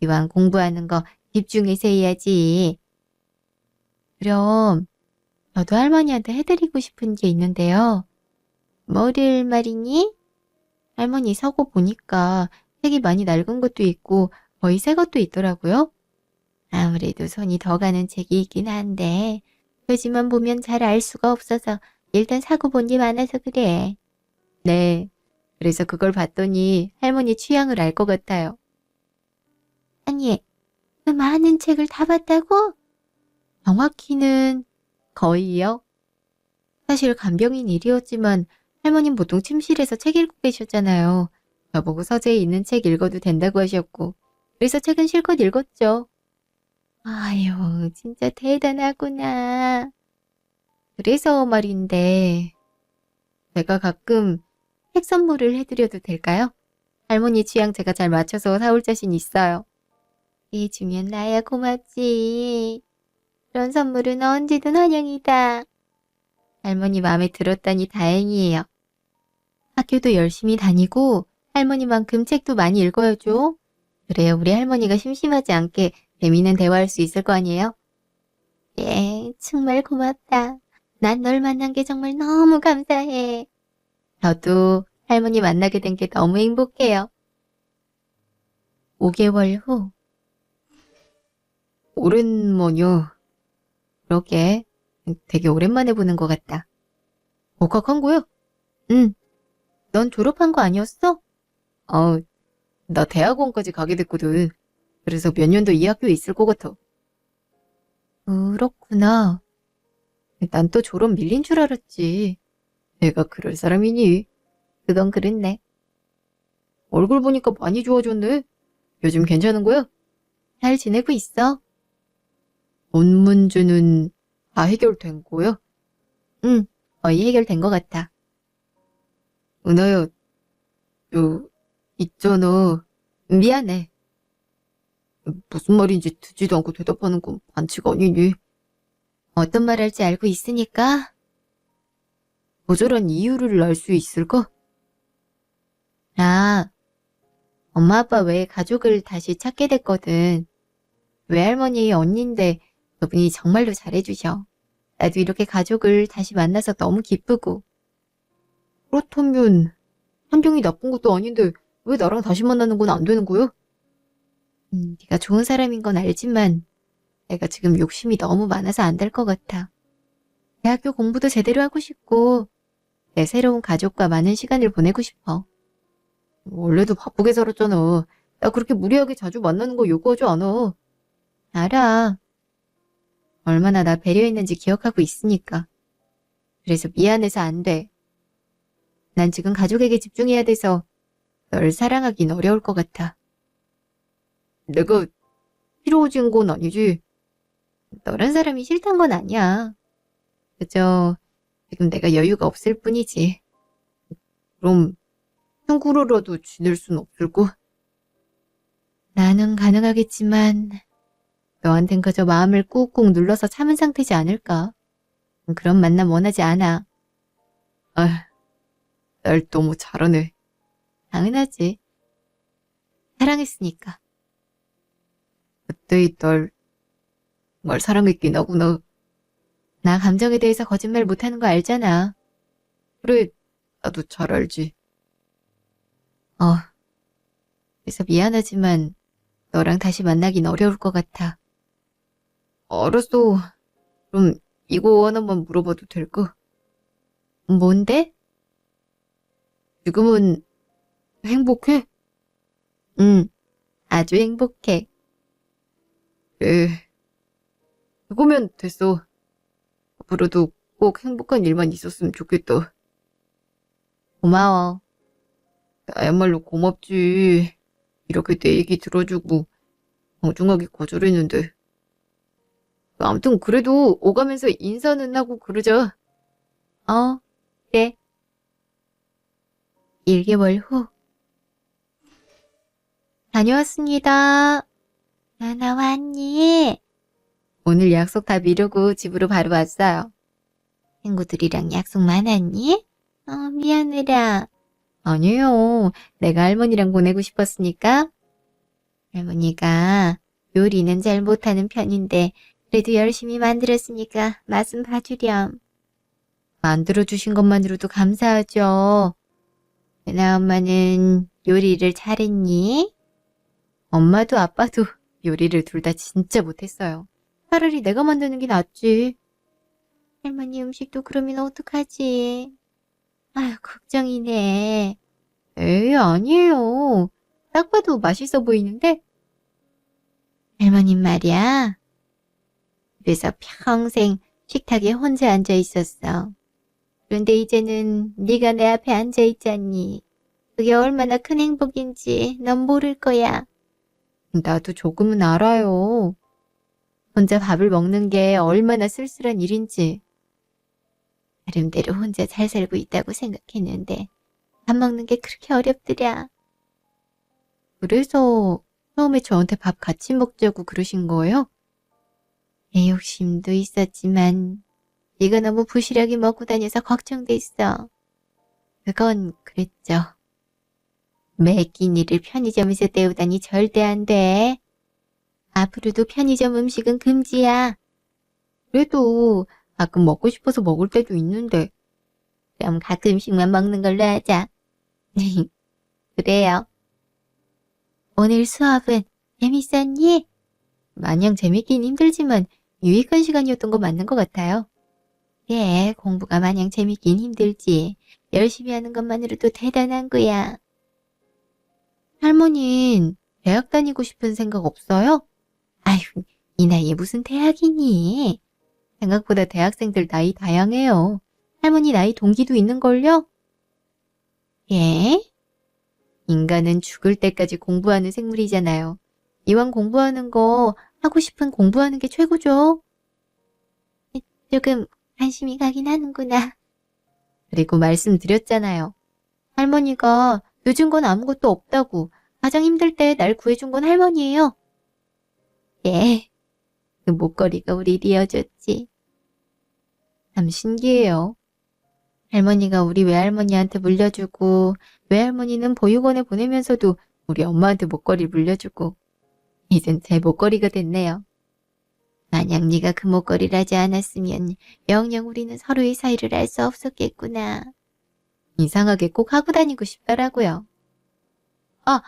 이왕 공부하는 거 집중해서 해야지. 그럼 저도 할머니한테 해드리고 싶은 게 있는데요. 뭐를 말이니? 할머니 사고 보니까 책이 많이 낡은 것도 있고 거의 새 것도 있더라고요. 아무래도 손이 더 가는 책이 있긴 한데 표지만 보면 잘 알 수가 없어서 일단 사고 본 게 많아서 그래. 네. 그래서 그걸 봤더니 할머니 취향을 알 것 같아요. 아니, 그 많은 책을 다 봤다고? 정확히는 거의요. 사실 간병인 일이었지만 할머님 보통 침실에서 책 읽고 계셨잖아요. 저보고 서재에 있는 책 읽어도 된다고 하셨고 그래서 책은 실컷 읽었죠. 아유, 진짜 대단하구나. 그래서 말인데 제가 가끔 책 선물을 해드려도 될까요? 할머니 취향 제가 잘 맞춰서 사올 자신 있어요. 해주면 나야 고맙지. 그런 선물은 언제든 환영이다. 할머니 마음에 들었다니 다행이에요. 학교도 열심히 다니고 할머니만큼 책도 많이 읽어야죠. 그래야 우리 할머니가 심심하지 않게 재미있는 대화할 수 있을 거 아니에요? 예, 정말 고맙다. 난 널 만난 게 정말 너무 감사해. 저도 할머니 만나게 된 게 너무 행복해요. 5개월 후. 오랜만이야. 그러게. 되게 오랜만에 보는 것 같다. 복학한 거야? 응. 넌 졸업한 거 아니었어? 나 대학원까지 가게 됐거든. 그래서 몇 년도 이 학교에 있을 것 같아. 그렇구나. 난 또 졸업 밀린 줄 알았지. 내가 그럴 사람이니? 그건 그렇네. 얼굴 보니까 많이 좋아졌네. 요즘 괜찮은 거야? 잘 지내고 있어? 돈 문제는 다 해결된 거야? 응, 거의 해결된 것 같아. 은하야, 있잖아. 미안해. 무슨 말인지 듣지도 않고 대답하는 건 반칙 아니니? 어떤 말 할지 알고 있으니까. 거절한 이유를 알 수 있을까? 엄마 아빠 외에 가족을 다시 찾게 됐거든. 외할머니의 언니인데 그분이 정말로 잘해주셔. 나도 이렇게 가족을 다시 만나서 너무 기쁘고. 그렇다면 환경이 나쁜 것도 아닌데 왜 나랑 다시 만나는 건 안 되는 거야? 네가 좋은 사람인 건 알지만 내가 지금 욕심이 너무 많아서 안 될 것 같아. 대학교 공부도 제대로 하고 싶고 내 새로운 가족과 많은 시간을 보내고 싶어. 원래도 바쁘게 살았잖아. 나 그렇게 무리하게 자주 만나는 거 요구하지 않아. 알아. 얼마나 나 배려했는지 기억하고 있으니까. 그래서 미안해서 안 돼. 난 지금 가족에게 집중해야 돼서 널 사랑하긴 어려울 것 같아. 내가 싫어진 건 아니지. 너란 사람이 싫단 건 아니야. 그저 지금 내가 여유가 없을 뿐이지. 그럼 친구로라도 지낼 순 없을까? 나는 가능하겠지만 너한텐 그저 마음을 꾹꾹 눌러서 참은 상태지 않을까? 그런 만남 원하지 않아. 아, 날 너무 잘하네. 당연하지. 사랑했으니까. 그때의 날 정말 사랑했긴 하구나. 나 감정에 대해서 거짓말 못하는 거 알잖아. 그래, 나도 잘 알지. 어, 그래서 미안하지만 너랑 다시 만나긴 어려울 것 같아. 알았어. 그럼 이거 하나만 물어봐도 될까? 뭔데? 지금은 행복해? 응, 아주 행복해. 그래, 그거면 됐어. 앞으로도 꼭 행복한 일만 있었으면 좋겠다. 고마워. 나야말로 고맙지. 이렇게 내 얘기 들어주고 정중하게 거절했는데. 아무튼 그래도 오가면서 인사는 하고 그러자. 그래. 1개월 후. 다녀왔습니다. 나 왔니? 오늘 약속 다 미루고 집으로 바로 왔어요. 친구들이랑 약속 많았니? 미안해라. 아니에요. 내가 할머니랑 보내고 싶었으니까. 할머니가 요리는 잘 못하는 편인데 그래도 열심히 만들었으니까 맛은 봐주렴. 만들어주신 것만으로도 감사하죠. 나 엄마는 요리를 잘했니? 엄마도 아빠도 요리를 둘 다 진짜 못했어요. 차라리 내가 만드는 게 낫지. 할머니 음식도 그러면 어떡하지? 아유, 걱정이네. 에이, 아니에요. 딱 봐도 맛있어 보이는데? 할머님 말이야. 그래서 평생 식탁에 혼자 앉아 있었어. 그런데 이제는 네가 내 앞에 앉아 있잖니. 그게 얼마나 큰 행복인지 넌 모를 거야. 나도 조금은 알아요. 혼자 밥을 먹는 게 얼마나 쓸쓸한 일인지. 나름대로 혼자 잘 살고 있다고 생각했는데 밥 먹는 게 그렇게 어렵더랴. 그래서 처음에 저한테 밥 같이 먹자고 그러신 거예요? 내 욕심도 있었지만 네가 너무 부실하게 먹고 다녀서 걱정됐어. 그건 그랬죠. 매 끼니를 편의점에서 때우다니 절대 안 돼. 앞으로도 편의점 음식은 금지야. 그래도 가끔 먹고 싶어서 먹을 때도 있는데. 그럼 가끔씩만 먹는 걸로 하자. 그래요. 오늘 수업은 재밌었니? 마냥 재밌긴 힘들지만 유익한 시간이었던 거 맞는 것 같아요. 예, 공부가 마냥 재밌긴 힘들지. 열심히 하는 것만으로도 대단한 거야. 할머니는 대학 다니고 싶은 생각 없어요? 아휴, 이 나이에 무슨 대학이니? 생각보다 대학생들 나이 다양해요. 할머니 나이 동기도 있는걸요? 예? 인간은 죽을 때까지 공부하는 생물이잖아요. 이왕 공부하는 거 하고 싶은 공부하는 게 최고죠. 조금 관심이 가긴 하는구나. 그리고 말씀드렸잖아요. 할머니가 늦은 건 아무것도 없다고. 가장 힘들 때 날 구해준 건 할머니예요. 예, 그 목걸이가 우리 이어줬지. 참 신기해요. 할머니가 우리 외할머니한테 물려주고 외할머니는 보육원에 보내면서도 우리 엄마한테 목걸이 물려주고 이젠 제 목걸이가 됐네요. 만약 네가 그 목걸이를 하지 않았으면 영영 우리는 서로의 사이를 알 수 없었겠구나. 이상하게 꼭 하고 다니고 싶더라고요. 아,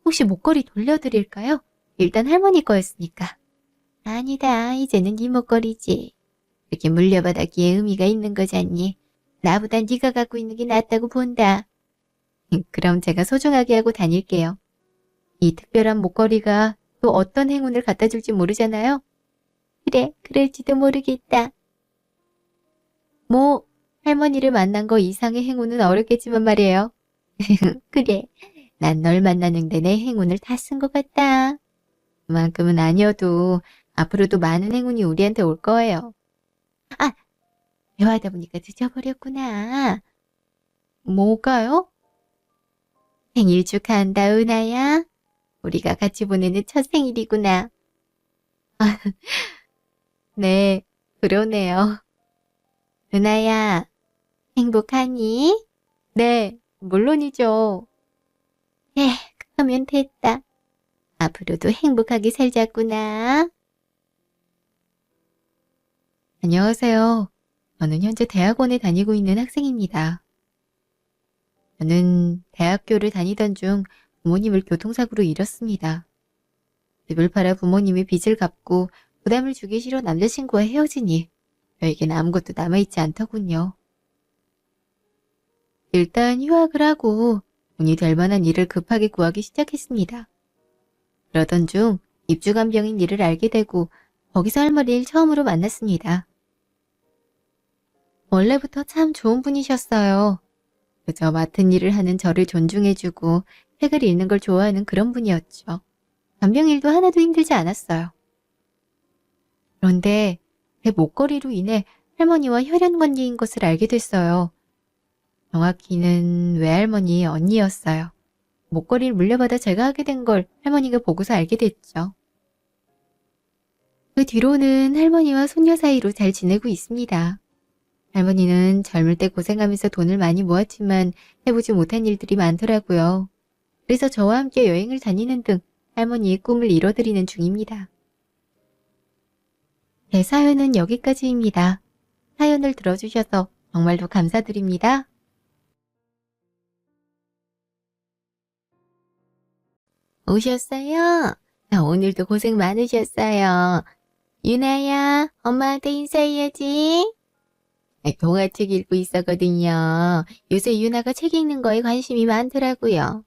혹시 목걸이 돌려드릴까요? 일단 할머니 거였으니까. 아니다, 이제는 네 목걸이지. 이렇게 물려받았기에 의미가 있는 거잖니. 나보다 네가 갖고 있는 게 낫다고 본다. 그럼 제가 소중하게 하고 다닐게요. 이 특별한 목걸이가 또 어떤 행운을 갖다 줄지 모르잖아요. 그래, 그럴지도 모르겠다. 뭐 할머니를 만난 거 이상의 행운은 어렵겠지만 말이에요. 그래, 난 널 만나는데 내 행운을 다 쓴 것 같다. 그만큼은 아니어도 앞으로도 많은 행운이 우리한테 올 거예요. 아, 대화하다 보니까 늦어버렸구나. 뭐가요? 생일 축하한다, 은하야. 우리가 같이 보내는 첫 생일이구나. 네, 그러네요. 은하야, 행복하니? 네, 물론이죠. 에, 그러면 됐다. 앞으로도 행복하게 살자꾸나. 안녕하세요. 저는 현재 대학원에 다니고 있는 학생입니다. 저는 대학교를 다니던 중 부모님을 교통사고로 잃었습니다. 집을 팔아 부모님의 빚을 갚고 부담을 주기 싫어 남자친구와 헤어지니 저에겐 아무것도 남아있지 않더군요. 일단 휴학을 하고 돈이 될 만한 일을 급하게 구하기 시작했습니다. 그러던 중 입주간병인 일을 알게 되고 거기서 할머니를 처음으로 만났습니다. 원래부터 참 좋은 분이셨어요. 그저 맡은 일을 하는 저를 존중해주고 책을 읽는 걸 좋아하는 그런 분이었죠. 간병일도 하나도 힘들지 않았어요. 그런데 제 목걸이로 인해 할머니와 혈연 관계인 것을 알게 됐어요. 정확히는 외할머니의 언니였어요. 목걸이를 물려받아 제가 하게 된 걸 할머니가 보고서 알게 됐죠. 그 뒤로는 할머니와 손녀 사이로 잘 지내고 있습니다. 할머니는 젊을 때 고생하면서 돈을 많이 모았지만 해보지 못한 일들이 많더라고요. 그래서 저와 함께 여행을 다니는 등 할머니의 꿈을 이뤄드리는 중입니다. 제 사연은 여기까지입니다. 사연을 들어주셔서 정말로 감사드립니다. 오셨어요? 오늘도 고생 많으셨어요. 유나야, 엄마한테 인사해야지. 동화책 읽고 있었거든요. 요새 유나가 책 읽는 거에 관심이 많더라고요.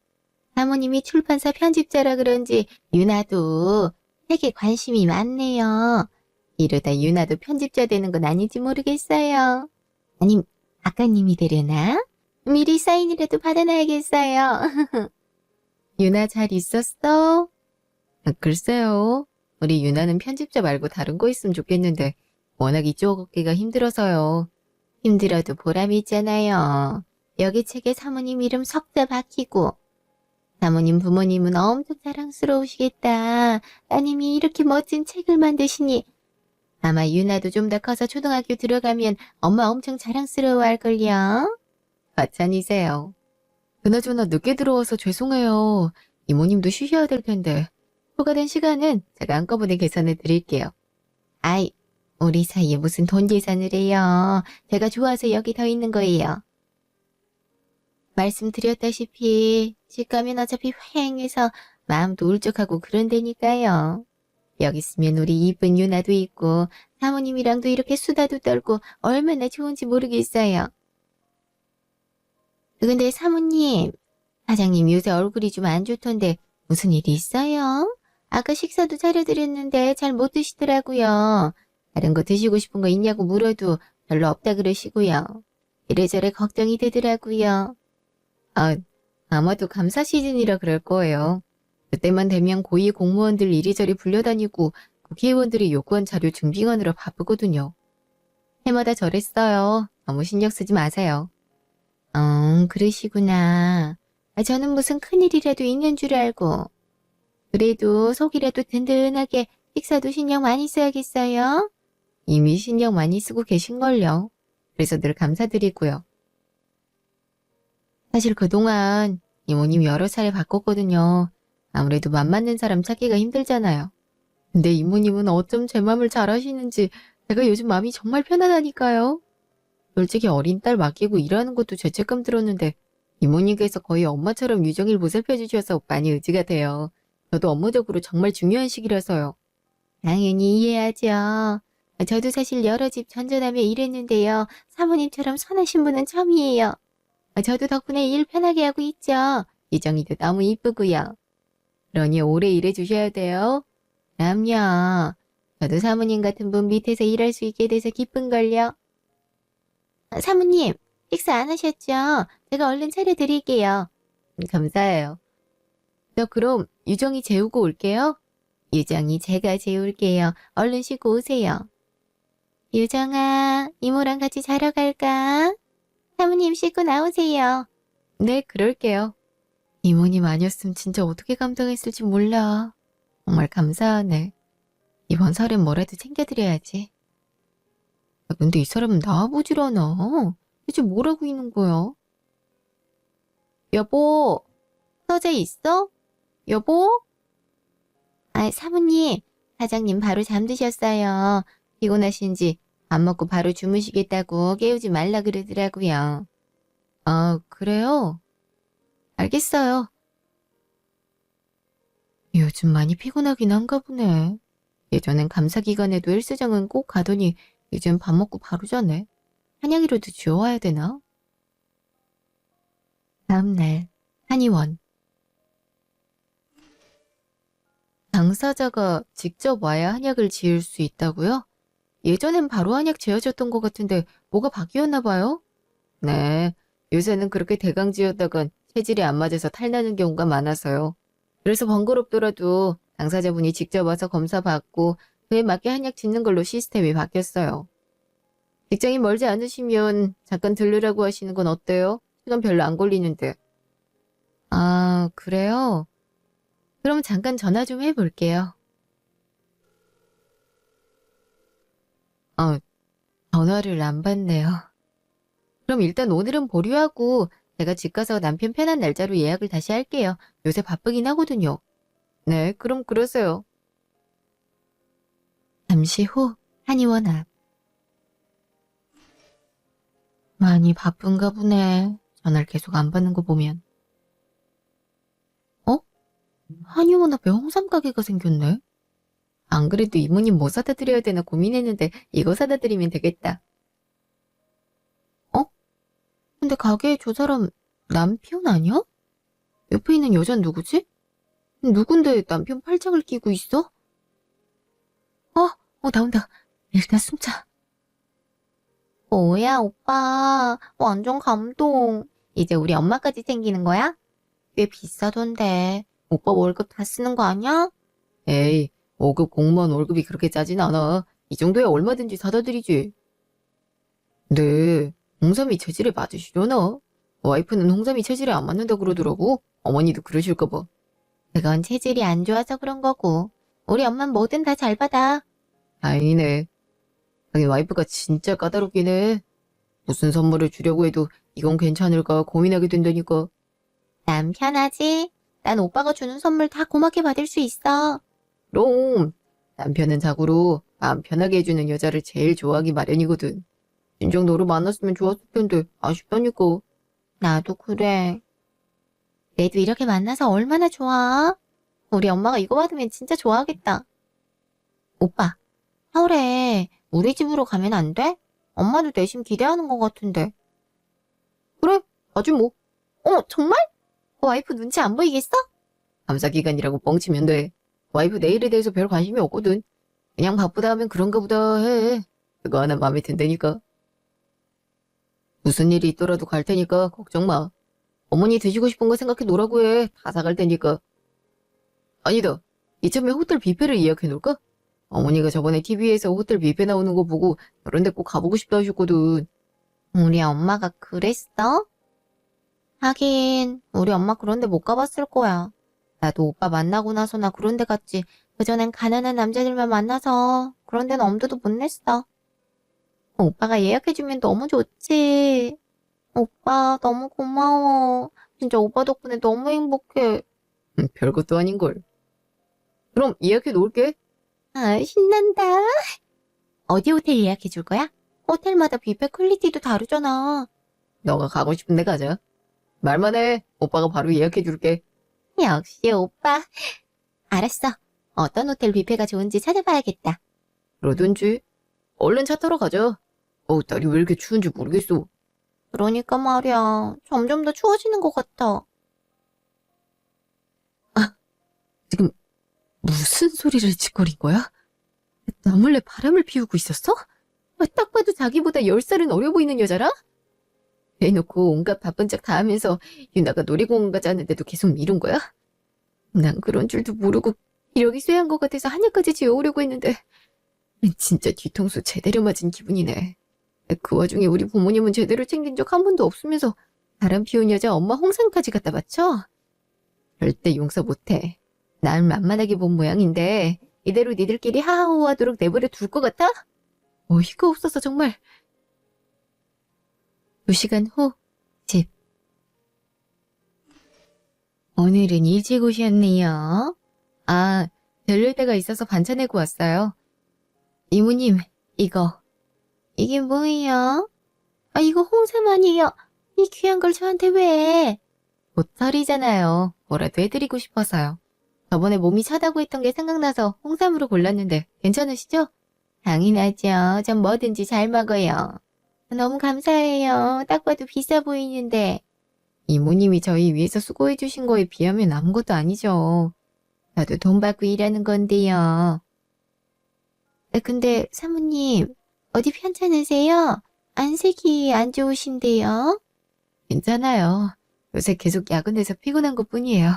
사모님이 출판사 편집자라 그런지 유나도 책에 관심이 많네요. 이러다 유나도 편집자 되는 건 아닌지 모르겠어요. 아님, 작가님이 되려나? 미리 사인이라도 받아놔야겠어요. 유나 잘 있었어? 글쎄요. 우리 유나는 편집자 말고 다른 거 있으면 좋겠는데 워낙 이쪽 얻기가 힘들어서요. 힘들어도 보람이 있잖아요. 여기 책에 사모님 이름 석자 박히고. 사모님 부모님은 엄청 자랑스러우시겠다. 따님이 이렇게 멋진 책을 만드시니. 아마 유나도 좀 더 커서 초등학교 들어가면 엄마 엄청 자랑스러워할걸요. 과찬이세요. 그나저나 늦게 들어와서 죄송해요. 이모님도 쉬셔야 될 텐데. 초과된 시간은 제가 한꺼번에 계산해 드릴게요. 아이, 우리 사이에 무슨 돈 계산을 해요. 제가 좋아서 여기 더 있는 거예요. 말씀드렸다시피 집 가면 어차피 휑해서 마음도 울적하고 그런다니까요. 여기 있으면 우리 이쁜 유나도 있고 사모님이랑도 이렇게 수다도 떨고 얼마나 좋은지 모르겠어요. 근데 사모님, 사장님 요새 얼굴이 좀 안 좋던데 무슨 일이 있어요? 아까 식사도 차려드렸는데 잘 못 드시더라고요. 다른 거 드시고 싶은 거 있냐고 물어도 별로 없다 그러시고요. 이래저래 걱정이 되더라고요. 아마도 감사 시즌이라 그럴 거예요. 그때만 되면 고위 공무원들 이리저리 불려다니고 국회의원들이 요구한 자료 준비하느라 바쁘거든요. 해마다 저랬어요. 너무 신경 쓰지 마세요. 그러시구나. 저는 무슨 큰일이라도 있는 줄 알고. 그래도 속이라도 든든하게 식사도 신경 많이 써야겠어요. 이미 신경 많이 쓰고 계신걸요. 그래서 늘 감사드리고요. 사실 그동안 이모님 여러 차례 바꿨거든요. 아무래도 맘 맞는 사람 찾기가 힘들잖아요. 근데 이모님은 어쩜 제 맘을 잘 아시는지 제가 요즘 마음이 정말 편안하니까요. 솔직히 어린 딸 맡기고 일하는 것도 죄책감 들었는데 이모님께서 거의 엄마처럼 유정일 보살펴 주셔서 많이 의지가 돼요. 저도 업무적으로 정말 중요한 시기라서요. 당연히 이해하죠. 저도 사실 여러 집 전전하며 일했는데요. 사모님처럼 선하신 분은 처음이에요. 저도 덕분에 일 편하게 하고 있죠. 유정이도 너무 이쁘고요. 그러니 오래 일해 주셔야 돼요. 그럼요. 저도 사모님 같은 분 밑에서 일할 수 있게 돼서 기쁜걸요. 사모님, 식사 안 하셨죠? 제가 얼른 차려드릴게요. 감사해요. 저 그럼 유정이 재우고 올게요. 유정이 제가 재울게요. 얼른 쉬고 오세요. 유정아, 이모랑 같이 자러 갈까? 사모님 씻고 나오세요. 네, 그럴게요. 이모님 아니었으면 진짜 어떻게 감당했을지 몰라. 정말 감사하네. 이번 설엔 뭐라도 챙겨드려야지. 근데 이 사람은 나와보질 않아. 대체 뭘 하고 있는 거야? 여보, 서재 있어? 여보? 아, 사모님, 사장님 바로 잠드셨어요. 피곤하신지 밥 먹고 바로 주무시겠다고 깨우지 말라 그러더라고요. 아, 그래요? 알겠어요. 요즘 많이 피곤하긴 한가 보네. 예전엔 감사 기간에도 헬스장은 꼭 가더니 이젠 밥 먹고 바로 자네. 한약이라도 지어와야 되나? 다음날 한의원. 당사자가 직접 와야 한약을 지을 수 있다고요? 예전엔 바로 한약 지어졌던 것 같은데 뭐가 바뀌었나 봐요? 네, 요새는 그렇게 대강 지었다간 체질이 안 맞아서 탈나는 경우가 많아서요. 그래서 번거롭더라도 당사자분이 직접 와서 검사받고 그에 맞게 한약 짓는 걸로 시스템이 바뀌었어요. 직장이 멀지 않으시면 잠깐 들르라고 하시는 건 어때요? 시간 별로 안 걸리는데. 아, 그래요? 그럼 잠깐 전화 좀 해볼게요. 어, 전화를 안 받네요. 그럼 일단 오늘은 보류하고 제가 집 가서 남편 편한 날짜로 예약을 다시 할게요. 요새 바쁘긴 하거든요. 네, 그럼 그러세요. 잠시 후 한의원 앞. 많이 바쁜가 보네. 전화를 계속 안 받는 거 보면. 어? 한의원 앞에 홍삼 가게가 생겼네. 안 그래도 이모님 뭐 사다 드려야 되나 고민했는데 이거 사다 드리면 되겠다. 어? 근데 가게에 저 사람 남편 아니야? 옆에 있는 여잔 누구지? 누군데 남편 팔짱을 끼고 있어? 나온다. 일단 숨자. 뭐야, 오빠. 완전 감동. 이제 우리 엄마까지 챙기는 거야? 꽤 비싸던데. 오빠 월급 다 쓰는 거 아니야? 에이, 5급 공무원 월급이 그렇게 짜진 않아. 이 정도야 얼마든지 사다 드리지. 네, 홍삼이 체질에 맞으시려나? 와이프는 홍삼이 체질에 안 맞는다 그러더라고. 어머니도 그러실까 봐. 그건 체질이 안 좋아서 그런 거고. 우리 엄만 뭐든 다 잘 받아. 다행이네. 하긴 와이프가 진짜 까다롭긴 해. 무슨 선물을 주려고 해도 이건 괜찮을까 고민하게 된다니까. 난 편하지? 난 오빠가 주는 선물 다 고맙게 받을 수 있어. 그럼 남편은 자고로 마음 편하게 해주는 여자를 제일 좋아하기 마련이거든. 진정 너를 만났으면 좋았을 텐데 아쉽다니까. 나도 그래. 그래도 이렇게 만나서 얼마나 좋아. 우리 엄마가 이거 받으면 진짜 좋아하겠다. 오빠, 서울에 우리 집으로 가면 안 돼? 엄마도 내심 기대하는 것 같은데. 그래, 아주 뭐. 정말? 와이프 눈치 안 보이겠어? 감사 기간이라고 뻥치면 돼. 와이프 내일에 대해서 별 관심이 없거든. 그냥 바쁘다 하면 그런가 보다 해. 그거 하나 마음에 든다니까. 무슨 일이 있더라도 갈 테니까 걱정 마. 어머니 드시고 싶은 거 생각해 놓으라고 해. 다 사갈 테니까. 아니다. 이참에 호텔 뷔페를 예약해 놓을까? 어머니가 저번에 TV에서 호텔 뷔페 나오는 거 보고 그런 데 꼭 가보고 싶다 하셨거든. 우리 엄마가 그랬어? 하긴, 우리 엄마 그런 데 못 가봤을 거야. 나도 오빠 만나고 나서나 그런 데 갔지. 그전엔 가난한 남자들만 만나서 그런 데는 엄두도 못 냈어. 오빠가 예약해주면 너무 좋지. 오빠, 너무 고마워. 진짜 오빠 덕분에 너무 행복해. 별것도 아닌걸. 그럼 예약해 놓을게. 아, 신난다. 어디 호텔 예약해줄 거야? 호텔마다 뷔페 퀄리티도 다르잖아. 너가 가고 싶은 데 가자. 말만 해. 오빠가 바로 예약해 줄게. 역시 오빠. 알았어. 어떤 호텔 뷔페가 좋은지 찾아봐야겠다. 그러든지. 얼른 차 타러 가자. 날이 왜 이렇게 추운지 모르겠어. 그러니까 말이야. 점점 더 추워지는 것 같아. 지금 무슨 소리를 짓거린 거야? 나 몰래 바람을 피우고 있었어? 딱 봐도 자기보다 10살은 어려 보이는 여자라? 대놓고 온갖 바쁜 척 다 하면서 유나가 놀이공원 가자는데도 계속 미룬 거야? 난 그런 줄도 모르고 이력이 쇠한 것 같아서 한약까지 지어오려고 했는데 진짜 뒤통수 제대로 맞은 기분이네. 그 와중에 우리 부모님은 제대로 챙긴 적 한 번도 없으면서 바람 피운 여자 엄마 홍삼까지 갖다 바쳐? 절대 용서 못해. 날 만만하게 본 모양인데 이대로 니들끼리 하하호호하도록 내버려 둘 것 같아? 어이가 없어서 정말. 2시간 후 집. 오늘은 일찍 오셨네요. 아, 별일 때가 있어서 반찬 내고 왔어요. 이모님, 이거. 이게 뭐예요? 아, 이거 홍삼 아니에요. 이 귀한 걸 저한테 왜? 보털이잖아요. 뭐라도 해드리고 싶어서요. 저번에 몸이 차다고 했던 게 생각나서 홍삼으로 골랐는데 괜찮으시죠? 당연하죠. 전 뭐든지 잘 먹어요. 너무 감사해요. 딱 봐도 비싸 보이는데. 이모님이 저희 위해서 수고해주신 거에 비하면 아무것도 아니죠. 나도 돈 받고 일하는 건데요. 근데 사모님, 어디 편찮으세요? 안색이 안 좋으신데요? 괜찮아요. 요새 계속 야근해서 피곤한 것뿐이에요.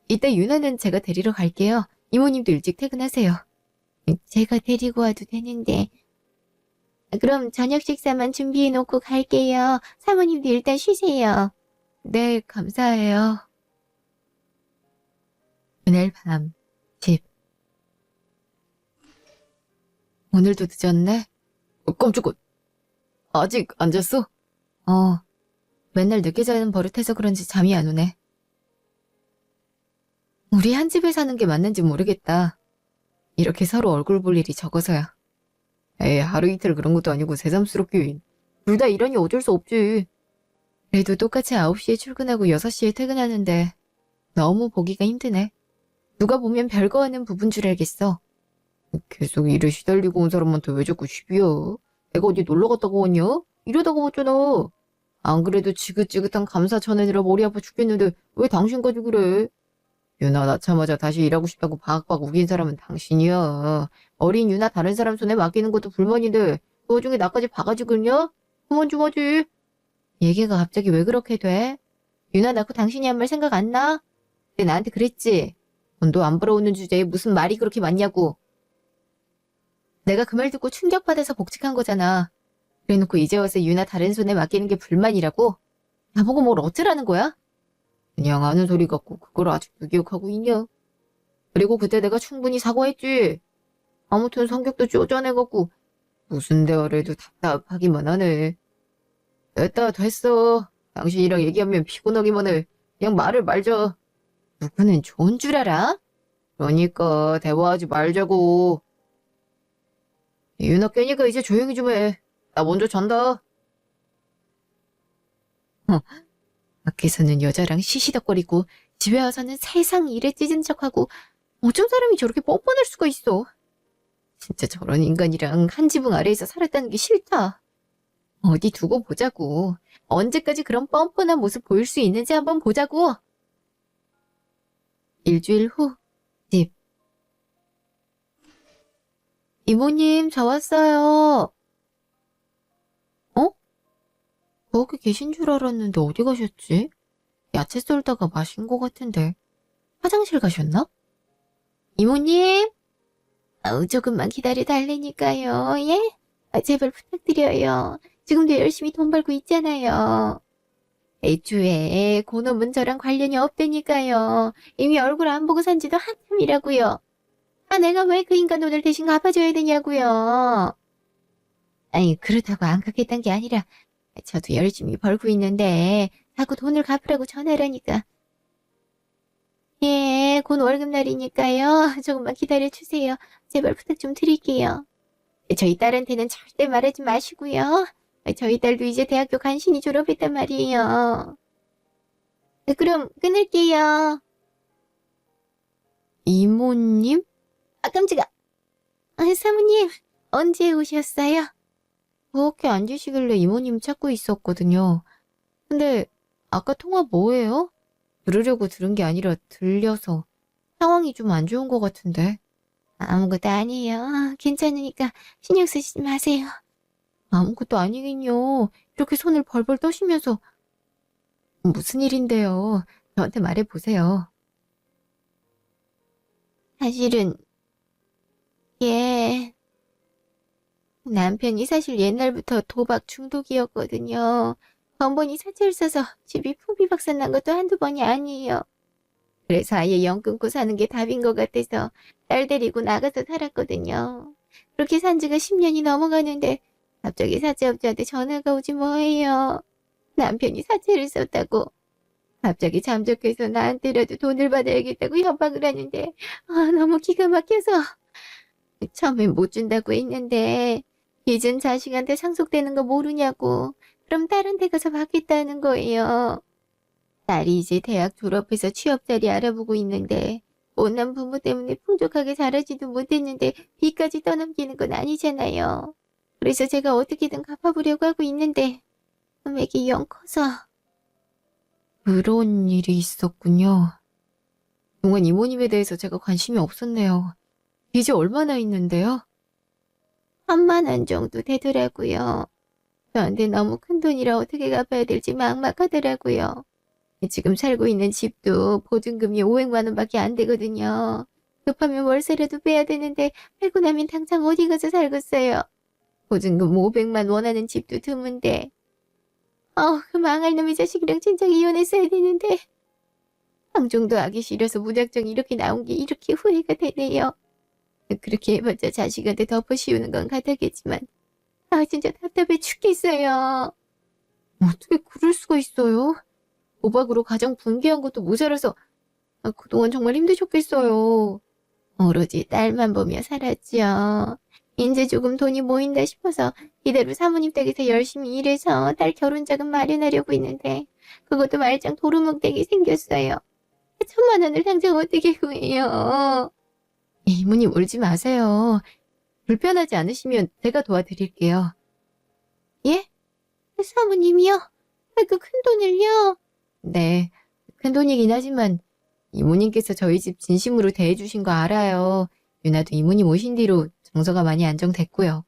이따 유나는 제가 데리러 갈게요. 이모님도 일찍 퇴근하세요. 제가 데리고 와도 되는데. 그럼 저녁 식사만 준비해놓고 갈게요. 사모님도 일단 쉬세요. 네, 감사해요. 그날 밤, 집. 오늘도 늦었네? 깜짝아. 아직 안 잤어? 맨날 늦게 자는 버릇해서 그런지 잠이 안 오네. 우리 한 집에 사는 게 맞는지 모르겠다. 이렇게 서로 얼굴 볼 일이 적어서야. 에이, 하루 이틀 그런 것도 아니고 새삼스럽게. 둘 다 일하니 어쩔 수 없지. 그래도 똑같이 9시에 출근하고 6시에 퇴근하는데 너무 보기가 힘드네. 누가 보면 별거 아닌 부분 줄 알겠어. 계속 일에 시달리고 온 사람한테 왜 자꾸 시비야? 내가 어디 놀러 갔다고 왔냐? 이러다가 왔잖아. 안 그래도 지긋지긋한 감사 전해느라 머리 아파 죽겠는데 왜 당신까지 그래? 유나 낳자마자 다시 일하고 싶다고 박박 우긴 사람은 당신이야. 어린 유나 다른 사람 손에 맡기는 것도 불만인데 그 와중에 나까지 봐가지고 그러냐? 그만 좀 하지. 얘기가 갑자기 왜 그렇게 돼? 유나 낳고 당신이 한 말 생각 안 나? 근데 나한테 그랬지? 돈도 안 벌어오는 주제에 무슨 말이 그렇게 많냐고. 내가 그 말 듣고 충격받아서 복직한 거잖아. 그래놓고 이제 와서 유나 다른 손에 맡기는 게 불만이라고? 나보고 뭘 어쩌라는 거야? 그냥 아는 소리 같고 그걸 아직도 기억하고 있냐? 그리고 그때 내가 충분히 사과했지. 아무튼 성격도 쪼잔해갖고 무슨 대화를 해도 답답하기만 하네. 됐어. 당신이랑 얘기하면 피곤하기만 해. 그냥 말을 말자. 누구는 좋은 줄 알아? 그러니까 대화하지 말자고. 유나 깨니까 이제 조용히 좀 해. 나 먼저 잔다. 밖에서는 여자랑 시시덕거리고 집에 와서는 세상 일에 찢은 척하고 어쩜 사람이 저렇게 뻔뻔할 수가 있어. 진짜 저런 인간이랑 한 지붕 아래에서 살았다는 게 싫다. 어디 두고 보자고. 언제까지 그런 뻔뻔한 모습 보일 수 있는지 한번 보자고. 일주일 후, 집. 이모님, 저 왔어요. 어? 거기 계신 줄 알았는데 어디 가셨지? 야채 썰다가 마신 것 같은데. 화장실 가셨나? 이모님? 조금만 기다려 달래니까요, 예? 제발 부탁드려요. 지금도 열심히 돈 벌고 있잖아요. 애초에 그놈은 저랑 관련이 없다니까요. 이미 얼굴 안 보고 산 지도 한참이라고요. 내가 왜 그 인간 돈을 대신 갚아줘야 되냐고요. 아니, 그렇다고 안 갚겠다는 게 아니라 저도 열심히 벌고 있는데 자꾸 돈을 갚으라고 전화라니까. 예, 곧 월급날이니까요. 조금만 기다려주세요. 제발 부탁 좀 드릴게요. 저희 딸한테는 절대 말하지 마시고요. 저희 딸도 이제 대학교 간신히 졸업했단 말이에요. 그럼 끊을게요. 이모님? 깜짝아. 사모님, 언제 오셨어요? 그렇게 앉으시길래 이모님 찾고 있었거든요. 근데 아까 통화 뭐예요? 들으려고 들은 게 아니라 들려서 상황이 좀 안 좋은 것 같은데. 아무것도 아니에요. 괜찮으니까 신경 쓰시지 마세요. 아무것도 아니긴요. 이렇게 손을 벌벌 떠시면서. 무슨 일인데요? 저한테 말해보세요. 사실은 예, 남편이 사실 옛날부터 도박 중독이었거든요. 번번이 사채를 써서 집이 풍비박산 난 것도 한두 번이 아니에요. 그래서 아예 영 끊고 사는 게 답인 것 같아서 딸 데리고 나가서 살았거든요. 그렇게 산 지가 10년이 넘어가는데 갑자기 사채업자한테 전화가 오지 뭐예요. 남편이 사채를 썼다고. 갑자기 잠적해서 나한테라도 돈을 받아야겠다고 협박을 하는데 너무 기가 막혀서 처음엔 못 준다고 했는데 빚은 자식한테 상속되는 거 모르냐고. 그럼 다른 데 가서 받겠다는 거예요. 딸이 이제 대학 졸업해서 취업 자리 알아보고 있는데 못난 부모 때문에 풍족하게 자라지도 못했는데 빚까지 떠넘기는 건 아니잖아요. 그래서 제가 어떻게든 갚아보려고 하고 있는데 금액이 영 커서. 그런 일이 있었군요. 그동안 이모님에 대해서 제가 관심이 없었네요. 빚이 얼마나 있는데요? 3만 원 정도 되더라고요. 저한테 너무 큰 돈이라 어떻게 갚아야 될지 막막하더라고요. 지금 살고 있는 집도 보증금이 500만 원밖에 안 되거든요. 급하면 월세라도 빼야 되는데 팔고 나면 당장 어디 가서 살겠어요. 보증금 500만 원하는 집도 드문데. 그 망할 놈의 자식이랑 진작 이혼했어야 되는데. 방종도 하기 싫어서 무작정 이렇게 나온 게 이렇게 후회가 되네요. 그렇게 해봤자 자식한테 덮어 씌우는 건 같았겠지만 진짜 답답해 죽겠어요. 어떻게 그럴 수가 있어요? 도박으로 가정 붕괴한 것도 모자라서 그동안 정말 힘드셨겠어요. 오로지 딸만 보며 살았죠. 이제 조금 돈이 모인다 싶어서 이대로 사모님 댁에서 열심히 일해서 딸 결혼 자금 마련하려고 했는데 그것도 말짱 도루묵되게 생겼어요. 1,000만 원을 당장 어떻게 구해요? 이모님 울지 마세요. 불편하지 않으시면 제가 도와드릴게요. 예? 사모님이요? 그 큰 돈을요? 네, 큰돈이긴 하지만 이모님께서 저희 집 진심으로 대해주신 거 알아요. 유나도 이모님 오신 뒤로 정서가 많이 안정됐고요.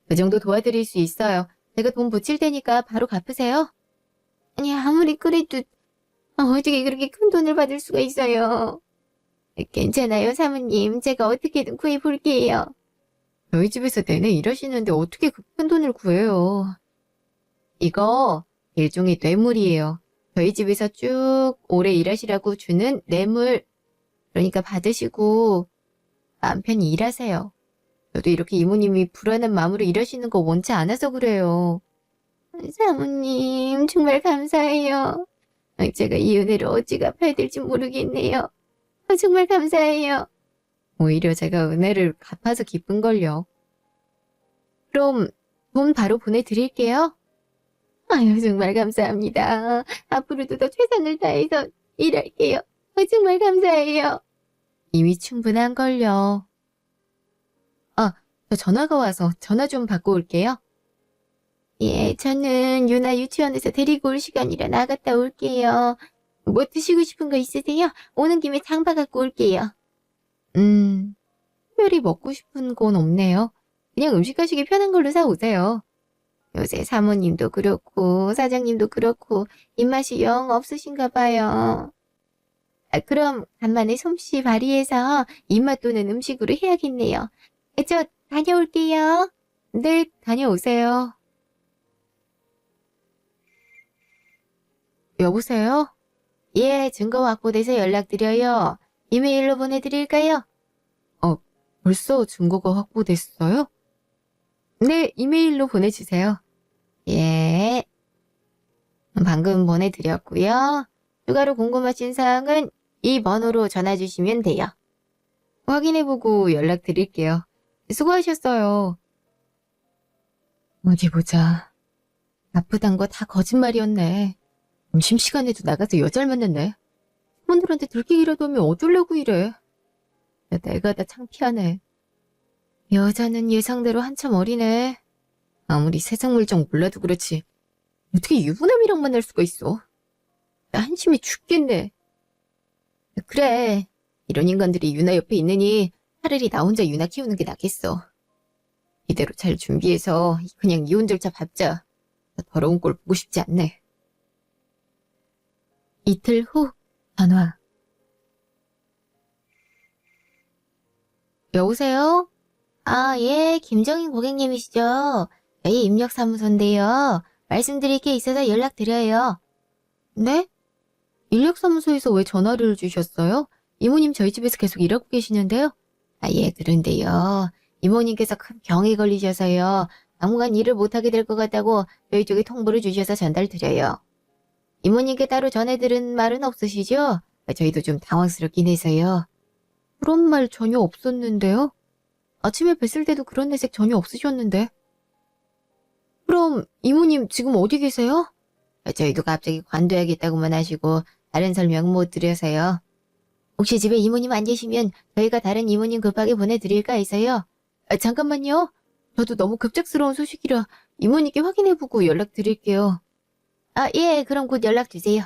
그 정도 도와드릴 수 있어요. 제가 돈 붙일 테니까 바로 갚으세요. 아니 아무리 그래도 어떻게 그렇게 큰 돈을 받을 수가 있어요? 괜찮아요 사모님. 제가 어떻게든 구해볼게요. 저희 집에서 내내 일하시는데 어떻게 그 큰 돈을 구해요? 이거 일종의 뇌물이에요. 저희 집에서 쭉 오래 일하시라고 주는 뇌물. 그러니까 받으시고 마음 편히 일하세요. 저도 이렇게 이모님이 불안한 마음으로 일하시는 거 원치 않아서 그래요. 사모님 정말 감사해요. 제가 이 은혜를 어찌 갚아야 될지 모르겠네요. 정말 감사해요. 오히려 제가 은혜를 갚아서 기쁜걸요. 그럼 돈 바로 보내드릴게요. 아유 정말 감사합니다. 앞으로도 더 최선을 다해서 일할게요. 정말 감사해요. 이미 충분한걸요. 저 전화가 와서 전화 좀 받고 올게요. 예, 저는 유나 유치원에서 데리고 올 시간이라 나갔다 올게요. 뭐 드시고 싶은 거 있으세요? 오는 김에 장 봐갖고 올게요. 특별히 먹고 싶은 건 없네요. 그냥 음식 하시기 편한 걸로 사오세요. 요새 사모님도 그렇고 사장님도 그렇고 입맛이 영 없으신가 봐요. 그럼 간만에 솜씨 발휘해서 입맛 도는 음식으로 해야겠네요. 저 다녀올게요. 네, 다녀오세요. 여보세요? 예, 증거 확보돼서 연락드려요. 이메일로 보내드릴까요? 벌써 증거가 확보됐어요? 네, 이메일로 보내주세요. 예. 방금 보내드렸고요. 추가로 궁금하신 사항은 이 번호로 전화 주시면 돼요. 확인해보고 연락드릴게요. 수고하셨어요. 어디 보자. 아프단 거 다 거짓말이었네. 점심시간에도 나가서 여자를 만났네. 사람들한테 들키기라도 하면 어쩌려고 이래. 야, 내가 다 창피하네. 여자는 예상대로 한참 어리네. 아무리 세상 물정 몰라도 그렇지. 어떻게 유부남이랑 만날 수가 있어? 나 한심해 죽겠네. 그래. 이런 인간들이 유나 옆에 있느니 차라리 나 혼자 유나 키우는 게 낫겠어. 이대로 잘 준비해서 그냥 이혼 절차 밟자. 나 더러운 꼴 보고 싶지 않네. 이틀 후 전화. 여보세요? 예, 김정인 고객님이시죠? 저희 입력사무소인데요. 말씀드릴 게 있어서 연락드려요. 네? 인력사무소에서 왜 전화를 주셨어요? 이모님 저희 집에서 계속 일하고 계시는데요? 예, 그런데요. 이모님께서 큰 병에 걸리셔서요. 당분간 일을 못하게 될 것 같다고 저희 쪽에 통보를 주셔서 전달드려요. 이모님께 따로 전해들은 말은 없으시죠? 저희도 좀 당황스럽긴 해서요. 그런 말 전혀 없었는데요? 아침에 뵀을 때도 그런 내색 전혀 없으셨는데. 그럼 이모님 지금 어디 계세요? 저희도 갑자기 관둬야겠다고만 하시고 다른 설명 못 드려서요. 혹시 집에 이모님 안 계시면 저희가 다른 이모님 급하게 보내드릴까 해서요. 잠깐만요. 저도 너무 급작스러운 소식이라 이모님께 확인해보고 연락드릴게요. 예, 그럼 곧 연락 주세요.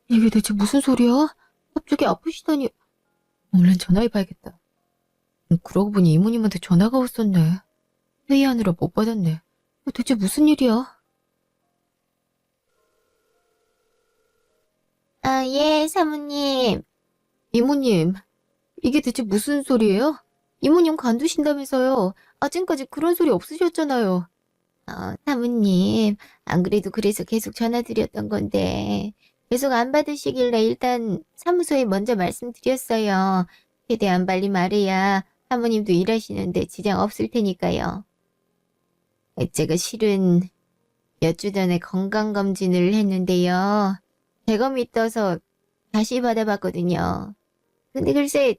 이게 대체 무슨 소리야? 갑자기 아프시다니. 얼른 전화해봐야겠다. 그러고 보니 이모님한테 전화가 왔었네. 회의하느라 못 받았네. 대체 무슨 일이야? 예, 사모님. 이모님, 이게 대체 무슨 소리예요? 이모님 관두신다면서요. 아직까지 그런 소리 없으셨잖아요. 사모님. 안 그래도 그래서 계속 전화 드렸던 건데 계속 안 받으시길래 일단 사무소에 먼저 말씀드렸어요. 최대한 빨리 말해야 사모님도 일하시는데 지장 없을 테니까요. 제가 실은 몇 주 전에 건강검진을 했는데요. 대검이 떠서 다시 받아봤거든요. 근데 글쎄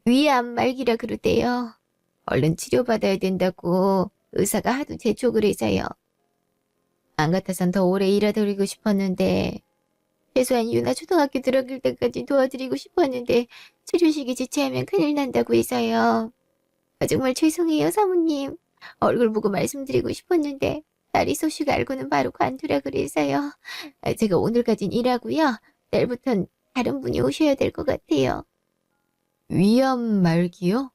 위암 말기라 그러대요. 얼른 치료받아야 된다고 의사가 하도 재촉을 해서요. 안 같아선 더 오래 일하드리고 싶었는데 최소한 유나 초등학교 들어갈 때까지 도와드리고 싶었는데 치료 시기 지체하면 큰일 난다고 해서요. 정말 죄송해요, 사모님. 얼굴 보고 말씀드리고 싶었는데 딸이 소식 알고는 바로 관두라 그래서요. 제가 오늘까진 일하고요. 내일부턴 다른 분이 오셔야 될 것 같아요. 위암 말기요?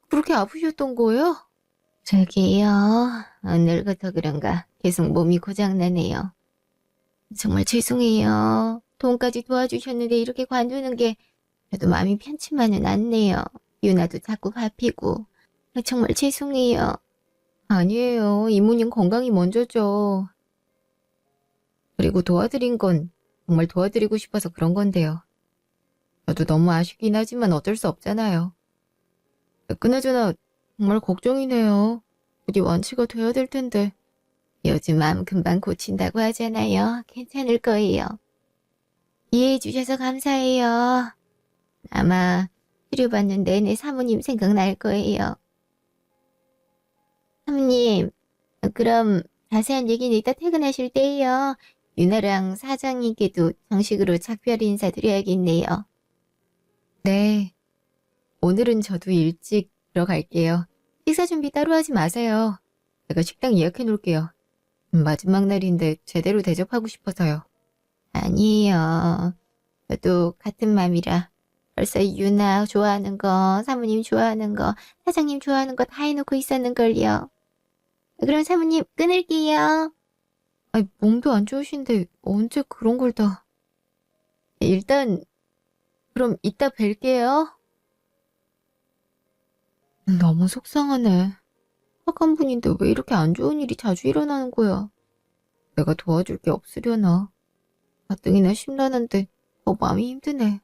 그렇게 아프셨던 거예요? 저기요. 늙어서 그런가 계속 몸이 고장나네요. 정말 죄송해요. 돈까지 도와주셨는데 이렇게 관두는 게 저도 마음이 편치만은 않네요. 유나도 자꾸 밟히고. 정말 죄송해요. 아니에요. 이모님 건강이 먼저죠. 그리고 도와드린 건 정말 도와드리고 싶어서 그런 건데요. 저도 너무 아쉽긴 하지만 어쩔 수 없잖아요. 그나저나 정말 걱정이네요. 부디 완치가 돼야 될 텐데. 요즘 마음 금방 고친다고 하잖아요. 괜찮을 거예요. 이해해 주셔서 감사해요. 아마 치료받는 내내 사모님 생각날 거예요. 사모님, 그럼 자세한 얘기는 이따 퇴근하실 때예요. 유나랑 사장님께도 정식으로 작별 인사드려야겠네요. 네. 오늘은 저도 일찍 들어갈게요. 식사 준비 따로 하지 마세요. 제가 식당 예약해 놓을게요. 마지막 날인데 제대로 대접하고 싶어서요. 아니에요. 저도 같은 맘이라 벌써 유나 좋아하는 거, 사모님 좋아하는 거, 사장님 좋아하는 거 다 해놓고 있었는걸요. 그럼 사모님 끊을게요. 아니, 몸도 안 좋으신데 언제 그런 걸 다. 일단 그럼 이따 뵐게요. 너무 속상하네. 착한 분인데 왜 이렇게 안 좋은 일이 자주 일어나는 거야. 내가 도와줄 게 없으려나. 가뜩이나 심란한데 더 마음이 힘드네.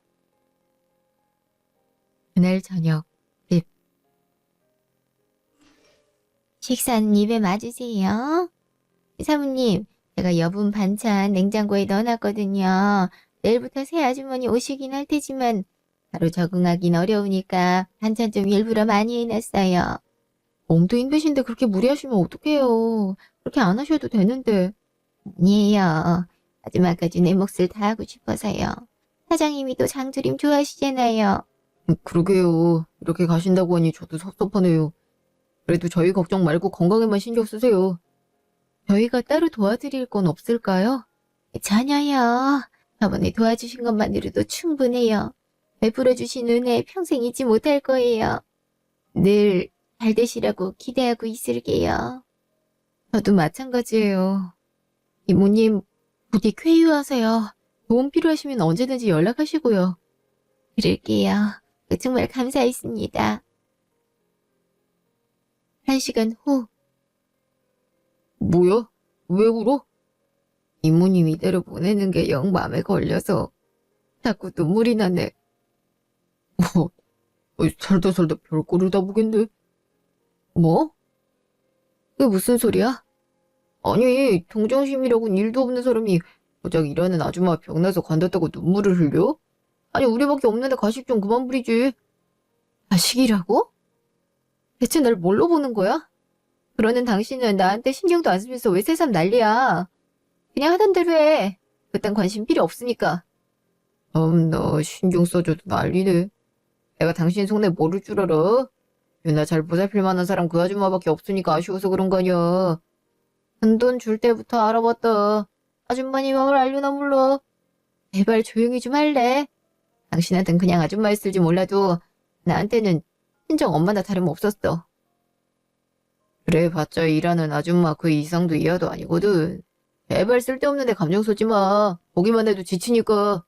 그날 저녁 집. 식사는 입에 맞으세요? 사모님, 제가 여분 반찬 냉장고에 넣어놨거든요. 내일부터 새 아주머니 오시긴 할 테지만 바로 적응하긴 어려우니까 반찬 좀 일부러 많이 해놨어요. 몸도 힘드신데 그렇게 무리하시면 어떡해요. 그렇게 안 하셔도 되는데. 아니에요. 마지막까지 내 몫을 다하고 싶어서요. 사장님이 또 장조림 좋아하시잖아요. 그러게요. 이렇게 가신다고 하니 저도 섭섭하네요. 그래도 저희 걱정 말고 건강에만 신경 쓰세요. 저희가 따로 도와드릴 건 없을까요? 전혀요. 저번에 도와주신 것만으로도 충분해요. 베풀어주신 은혜 평생 잊지 못할 거예요. 늘 잘 되시라고 기대하고 있을게요. 저도 마찬가지예요. 이모님, 부디 쾌유하세요. 도움 필요하시면 언제든지 연락하시고요. 그럴게요. 정말 감사했습니다. 1시간 후. 뭐야? 왜 울어? 이모님 이대로 보내는 게 영 맘에 걸려서 자꾸 눈물이 나네. 뭐, 살다 살다 별꼴을 다 보겠네. 뭐? 그게 무슨 소리야? 아니, 동정심이라고는 일도 없는 사람이 고작 일하는 아줌마 병나서 관뒀다고 눈물을 흘려? 아니, 우리밖에 없는데 가식 좀 그만 부리지. 가식이라고? 대체 날 뭘로 보는 거야? 그러는 당신은 나한테 신경도 안 쓰면서 왜 새삼 난리야? 그냥 하던 대로 해. 그딴 관심 필요 없으니까. 너 신경 써줘도 난리네. 내가 당신 속내 모를 줄 알아? 유나 잘 보살필 만한 사람 그 아줌마밖에 없으니까 아쉬워서 그런 거 아니야. 돈 줄 때부터 알아봤다. 아줌마니 마음을 알려나 몰라. 제발 조용히 좀 할래? 당신한텐 그냥 아줌마였을지 몰라도 나한테는 친정 엄마나 다름없었어. 그래 봤자 일하는 아줌마 그 이상도 이하도 아니거든. 제발 쓸데없는데 감정 쏘지 마. 보기만 해도 지치니까.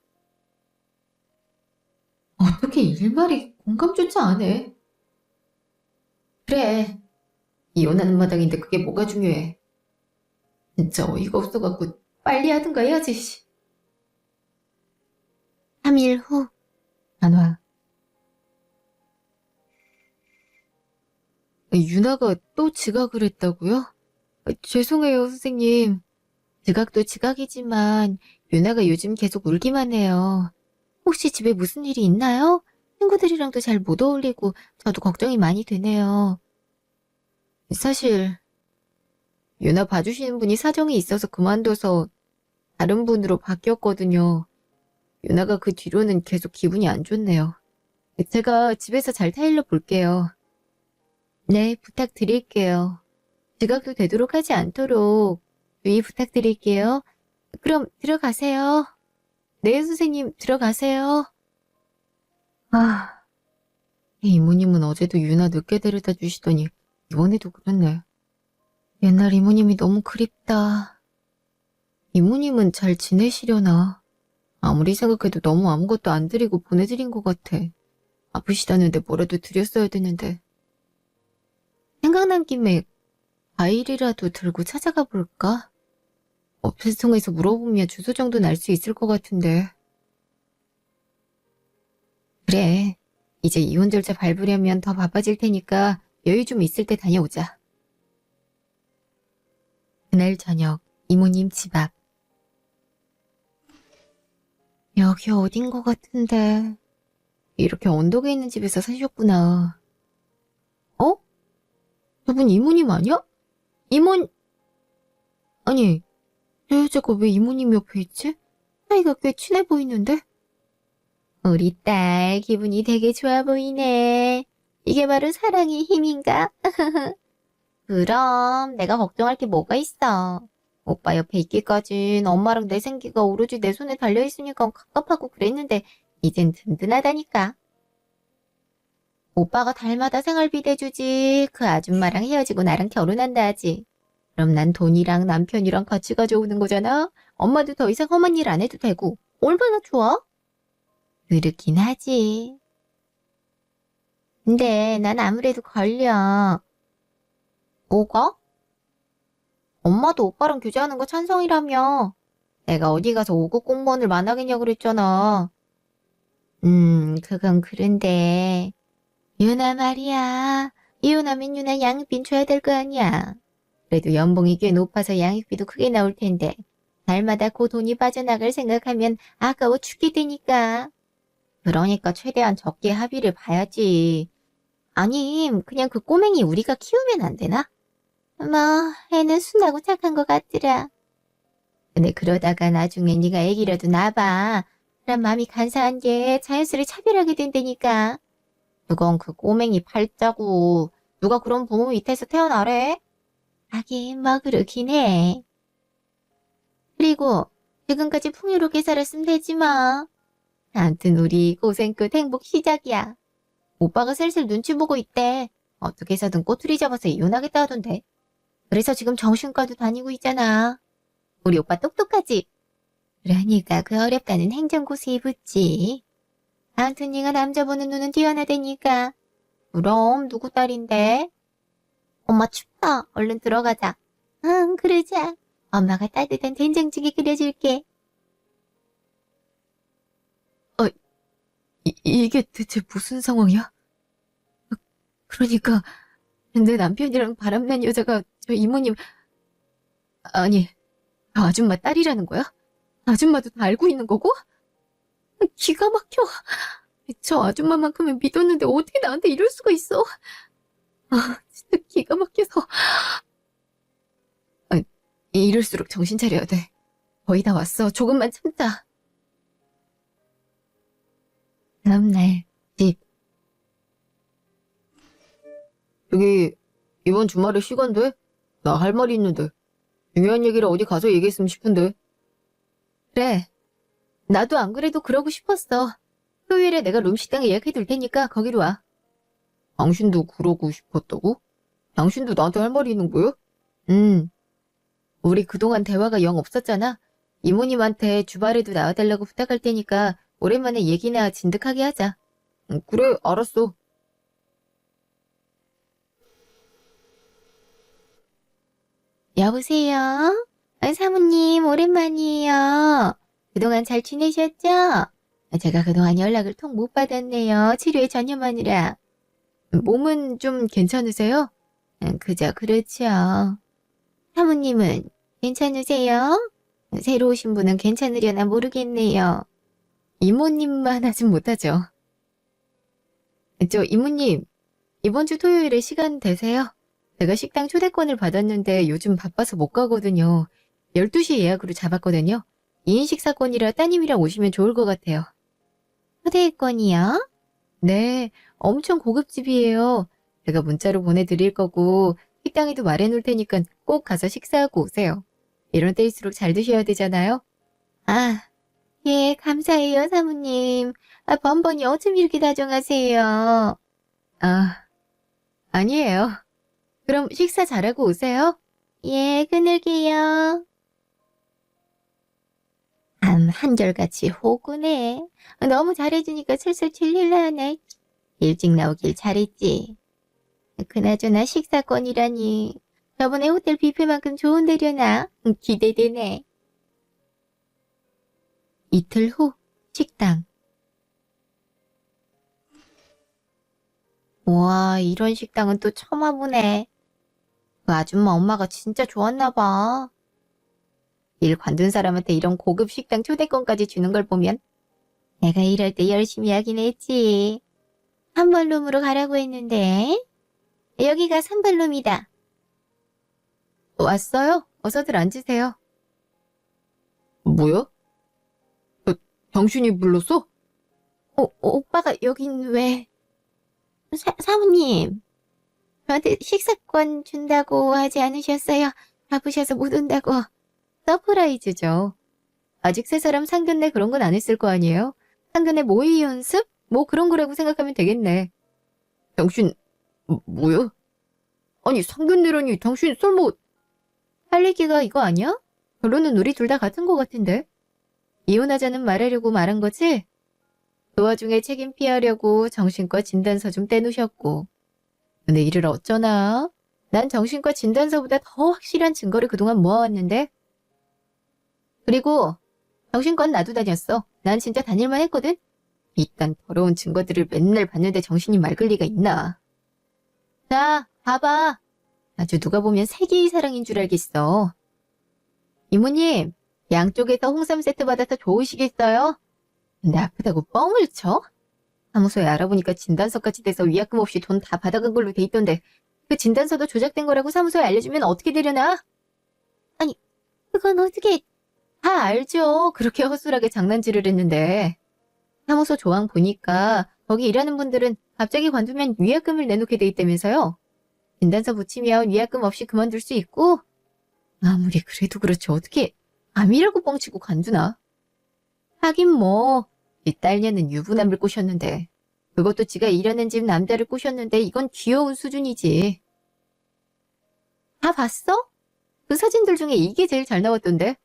어떻게 일말이 공감조차 안 해? 그래. 이혼하는 마당인데 그게 뭐가 중요해. 진짜 어이가 없어갖고 빨리 하든가 해야지. 3일 후. 안 와. 유나가 또 지각을 했다고요? 죄송해요, 선생님. 지각도 지각이지만 유나가 요즘 계속 울기만 해요. 혹시 집에 무슨 일이 있나요? 친구들이랑도 잘 못 어울리고 저도 걱정이 많이 되네요. 사실 유나 봐주시는 분이 사정이 있어서 그만둬서 다른 분으로 바뀌었거든요. 유나가 그 뒤로는 계속 기분이 안 좋네요. 제가 집에서 잘 타일러 볼게요. 네, 부탁드릴게요. 지각도 되도록 하지 않도록 주의 부탁드릴게요. 그럼 들어가세요. 네, 선생님, 들어가세요. 아, 이모님은 어제도 유나 늦게 데려다 주시더니 이번에도 그랬네. 옛날 이모님이 너무 그립다. 이모님은 잘 지내시려나? 아무리 생각해도 너무 아무것도 안 드리고 보내드린 것 같아. 아프시다는데 뭐라도 드렸어야 되는데. 생각난 김에 과일이라도 들고 찾아가 볼까? 업체통에서 물어보면 주소 정도는 알 수 있을 것 같은데. 그래, 이제 이혼 절차 밟으려면 더 바빠질 테니까 여유 좀 있을 때 다녀오자. 그날 저녁 이모님 집 앞. 여기 어딘 것 같은데. 이렇게 언덕에 있는 집에서 사셨구나. 어? 저분 이모님 아니야? 아니, 저 여자가 왜 이모님 옆에 있지? 사이가 꽤 친해 보이는데? 우리 딸 기분이 되게 좋아 보이네. 이게 바로 사랑의 힘인가? 그럼 내가 걱정할 게 뭐가 있어. 오빠 옆에 있기까진 엄마랑 내 생기가 오로지 내 손에 달려있으니까 갑갑하고 그랬는데 이젠 든든하다니까. 오빠가 달마다 생활비 대주지. 그 아줌마랑 헤어지고 나랑 결혼한다 하지. 그럼 난 돈이랑 남편이랑 같이 가져오는 거잖아. 엄마도 더 이상 험한 일 안 해도 되고. 얼마나 좋아? 그렇긴 하지. 근데 난 아무래도 걸려. 뭐가? 엄마도 오빠랑 교제하는 거 찬성이라며. 내가 어디 가서 5급 공무원을 만나겠냐 그랬잖아. 그건 그런데. 유나 말이야. 이혼하면 유나 양육비 줘야 될 거 아니야. 그래도 연봉이 꽤 높아서 양육비도 크게 나올 텐데. 달마다 그 돈이 빠져나갈 생각하면 아까워 죽겠다니까. 그러니까 최대한 적게 합의를 봐야지. 아님, 그냥 그 꼬맹이 우리가 키우면 안 되나? 뭐, 애는 순하고 착한 것 같더라. 근데 그러다가 나중에 네가 애기라도 낳아봐. 그런 마음이 간사한 게 자연스레 차별하게 된다니까. 그건 그 꼬맹이 팔자고. 누가 그런 부모 밑에서 태어나래? 하긴 뭐 그렇긴 해. 그리고 지금까지 풍요롭게 살았으면 되지 뭐. 아무튼 우리 고생 끝 행복 시작이야. 오빠가 슬슬 눈치 보고 있대. 어떻게 해서든 꼬투리 잡아서 이혼하겠다 하던데. 그래서 지금 정신과도 다니고 있잖아. 우리 오빠 똑똑하지? 그러니까 그 어렵다는 행정고시에 붙지. 아무튼 네가 남자 보는 눈은 뛰어나다니까. 그럼 누구 딸인데? 엄마 춥다. 얼른 들어가자. 응, 그러자. 엄마가 따뜻한 된장찌개 끓여줄게. 이게 대체 무슨 상황이야? 그러니까 내 남편이랑 바람난 여자가 저 이모님, 아니, 저 아줌마 딸이라는 거야? 아줌마도 다 알고 있는 거고? 기가 막혀. 저 아줌마만큼은 믿었는데 어떻게 나한테 이럴 수가 있어? 진짜 기가 막혀서. 아, 이럴수록 정신 차려야 돼. 거의 다 왔어. 조금만 참자. 다음날 집. 여기 이번 주말에 시간 돼? 나 할 말이 있는데. 중요한 얘기를 어디 가서 얘기했으면 싶은데. 그래. 나도 안 그래도 그러고 싶었어. 토요일에 내가 룸식당 예약해 둘 테니까 거기로 와. 당신도 그러고 싶었다고? 당신도 나한테 할 말이 있는 거야? 우리 그동안 대화가 영 없었잖아. 이모님한테 주말에도 나와달라고 부탁할 테니까 오랜만에 얘기나 진득하게 하자. 그래, 알았어. 여보세요? 사모님, 오랜만이에요. 그동안 잘 지내셨죠? 제가 그동안 연락을 통 못 받았네요. 치료에 전념하느라. 몸은 좀 괜찮으세요? 그저 그렇죠. 사모님은 괜찮으세요? 새로 오신 분은 괜찮으려나 모르겠네요. 이모님만 하진 못하죠. 저 이모님, 이번 주 토요일에 시간 되세요? 제가 식당 초대권을 받았는데 요즘 바빠서 못 가거든요. 12시 예약으로 잡았거든요. 2인 식사권이라 따님이랑 오시면 좋을 것 같아요. 초대권이요? 네, 엄청 고급집이에요. 제가 문자로 보내드릴 거고 식당에도 말해놓을 테니까 꼭 가서 식사하고 오세요. 이런 때일수록 잘 드셔야 되잖아요. 아, 예, 감사해요, 사모님. 번번이 어쩜 이렇게 다정하세요. 아니에요. 그럼 식사 잘하고 오세요. 예, 끊을게요. 한결같이 호구네. 너무 잘해주니까 슬슬 질릴라네. 일찍 나오길 잘했지. 그나저나 식사권이라니. 저번에 호텔 뷔페만큼 좋은 데려나? 기대되네. 이틀 후 식당. 와, 이런 식당은 또 처음 와보네. 그 아줌마 엄마가 진짜 좋았나 봐. 일 관둔 사람한테 이런 고급 식당 초대권까지 주는 걸 보면 내가 일할 때 열심히 하긴 했지. 한벌룸으로 가라고 했는데 여기가 3벌룸이다. 왔어요? 어서들 앉으세요. 뭐야? 당신이 불렀어? 오빠가 여긴 왜? 사모님, 저한테 식사권 준다고 하지 않으셨어요? 바쁘셔서 못 온다고. 서프라이즈죠. 아직 세 사람 상견례 그런 건 안 했을 거 아니에요? 상견례 모의 연습? 뭐 그런 거라고 생각하면 되겠네. 당신 뭐야? 아니 상견례라니 당신 설마 할 얘기가 이거 아니야? 결론은 우리 둘 다 같은 거 같은데. 이혼하자는 말하려고 말한 거지? 그 와중에 책임 피하려고 정신과 진단서 좀 떼놓으셨고. 근데 이를 어쩌나? 난 정신과 진단서보다 더 확실한 증거를 그동안 모아왔는데. 그리고 정신과는 나도 다녔어. 난 진짜 다닐만 했거든. 이딴 더러운 증거들을 맨날 봤는데 정신이 맑을 리가 있나. 자, 봐봐. 아주 누가 보면 세계의 사랑인 줄 알겠어. 이모님, 양쪽에서 홍삼 세트 받아서 좋으시겠어요? 근데 아프다고 뻥을 쳐? 사무소에 알아보니까 진단서까지 돼서 위약금 없이 돈 다 받아간 걸로 돼 있던데 그 진단서도 조작된 거라고 사무소에 알려주면 어떻게 되려나? 아니, 그건 어떻게... 다 알죠. 그렇게 허술하게 장난질을 했는데. 사무소 조항 보니까 거기 일하는 분들은 갑자기 관두면 위약금을 내놓게 돼 있다면서요. 진단서 붙이면 위약금 없이 그만둘 수 있고 아무리 그래도 그렇지 어떻게 암이라고 뻥치고 관두나? 하긴 뭐 이 딸녀는 유부남을 꼬셨는데 그것도 지가 일하는 집 남자를 꼬셨는데 이건 귀여운 수준이지. 다 봤어? 그 사진들 중에 이게 제일 잘 나왔던데.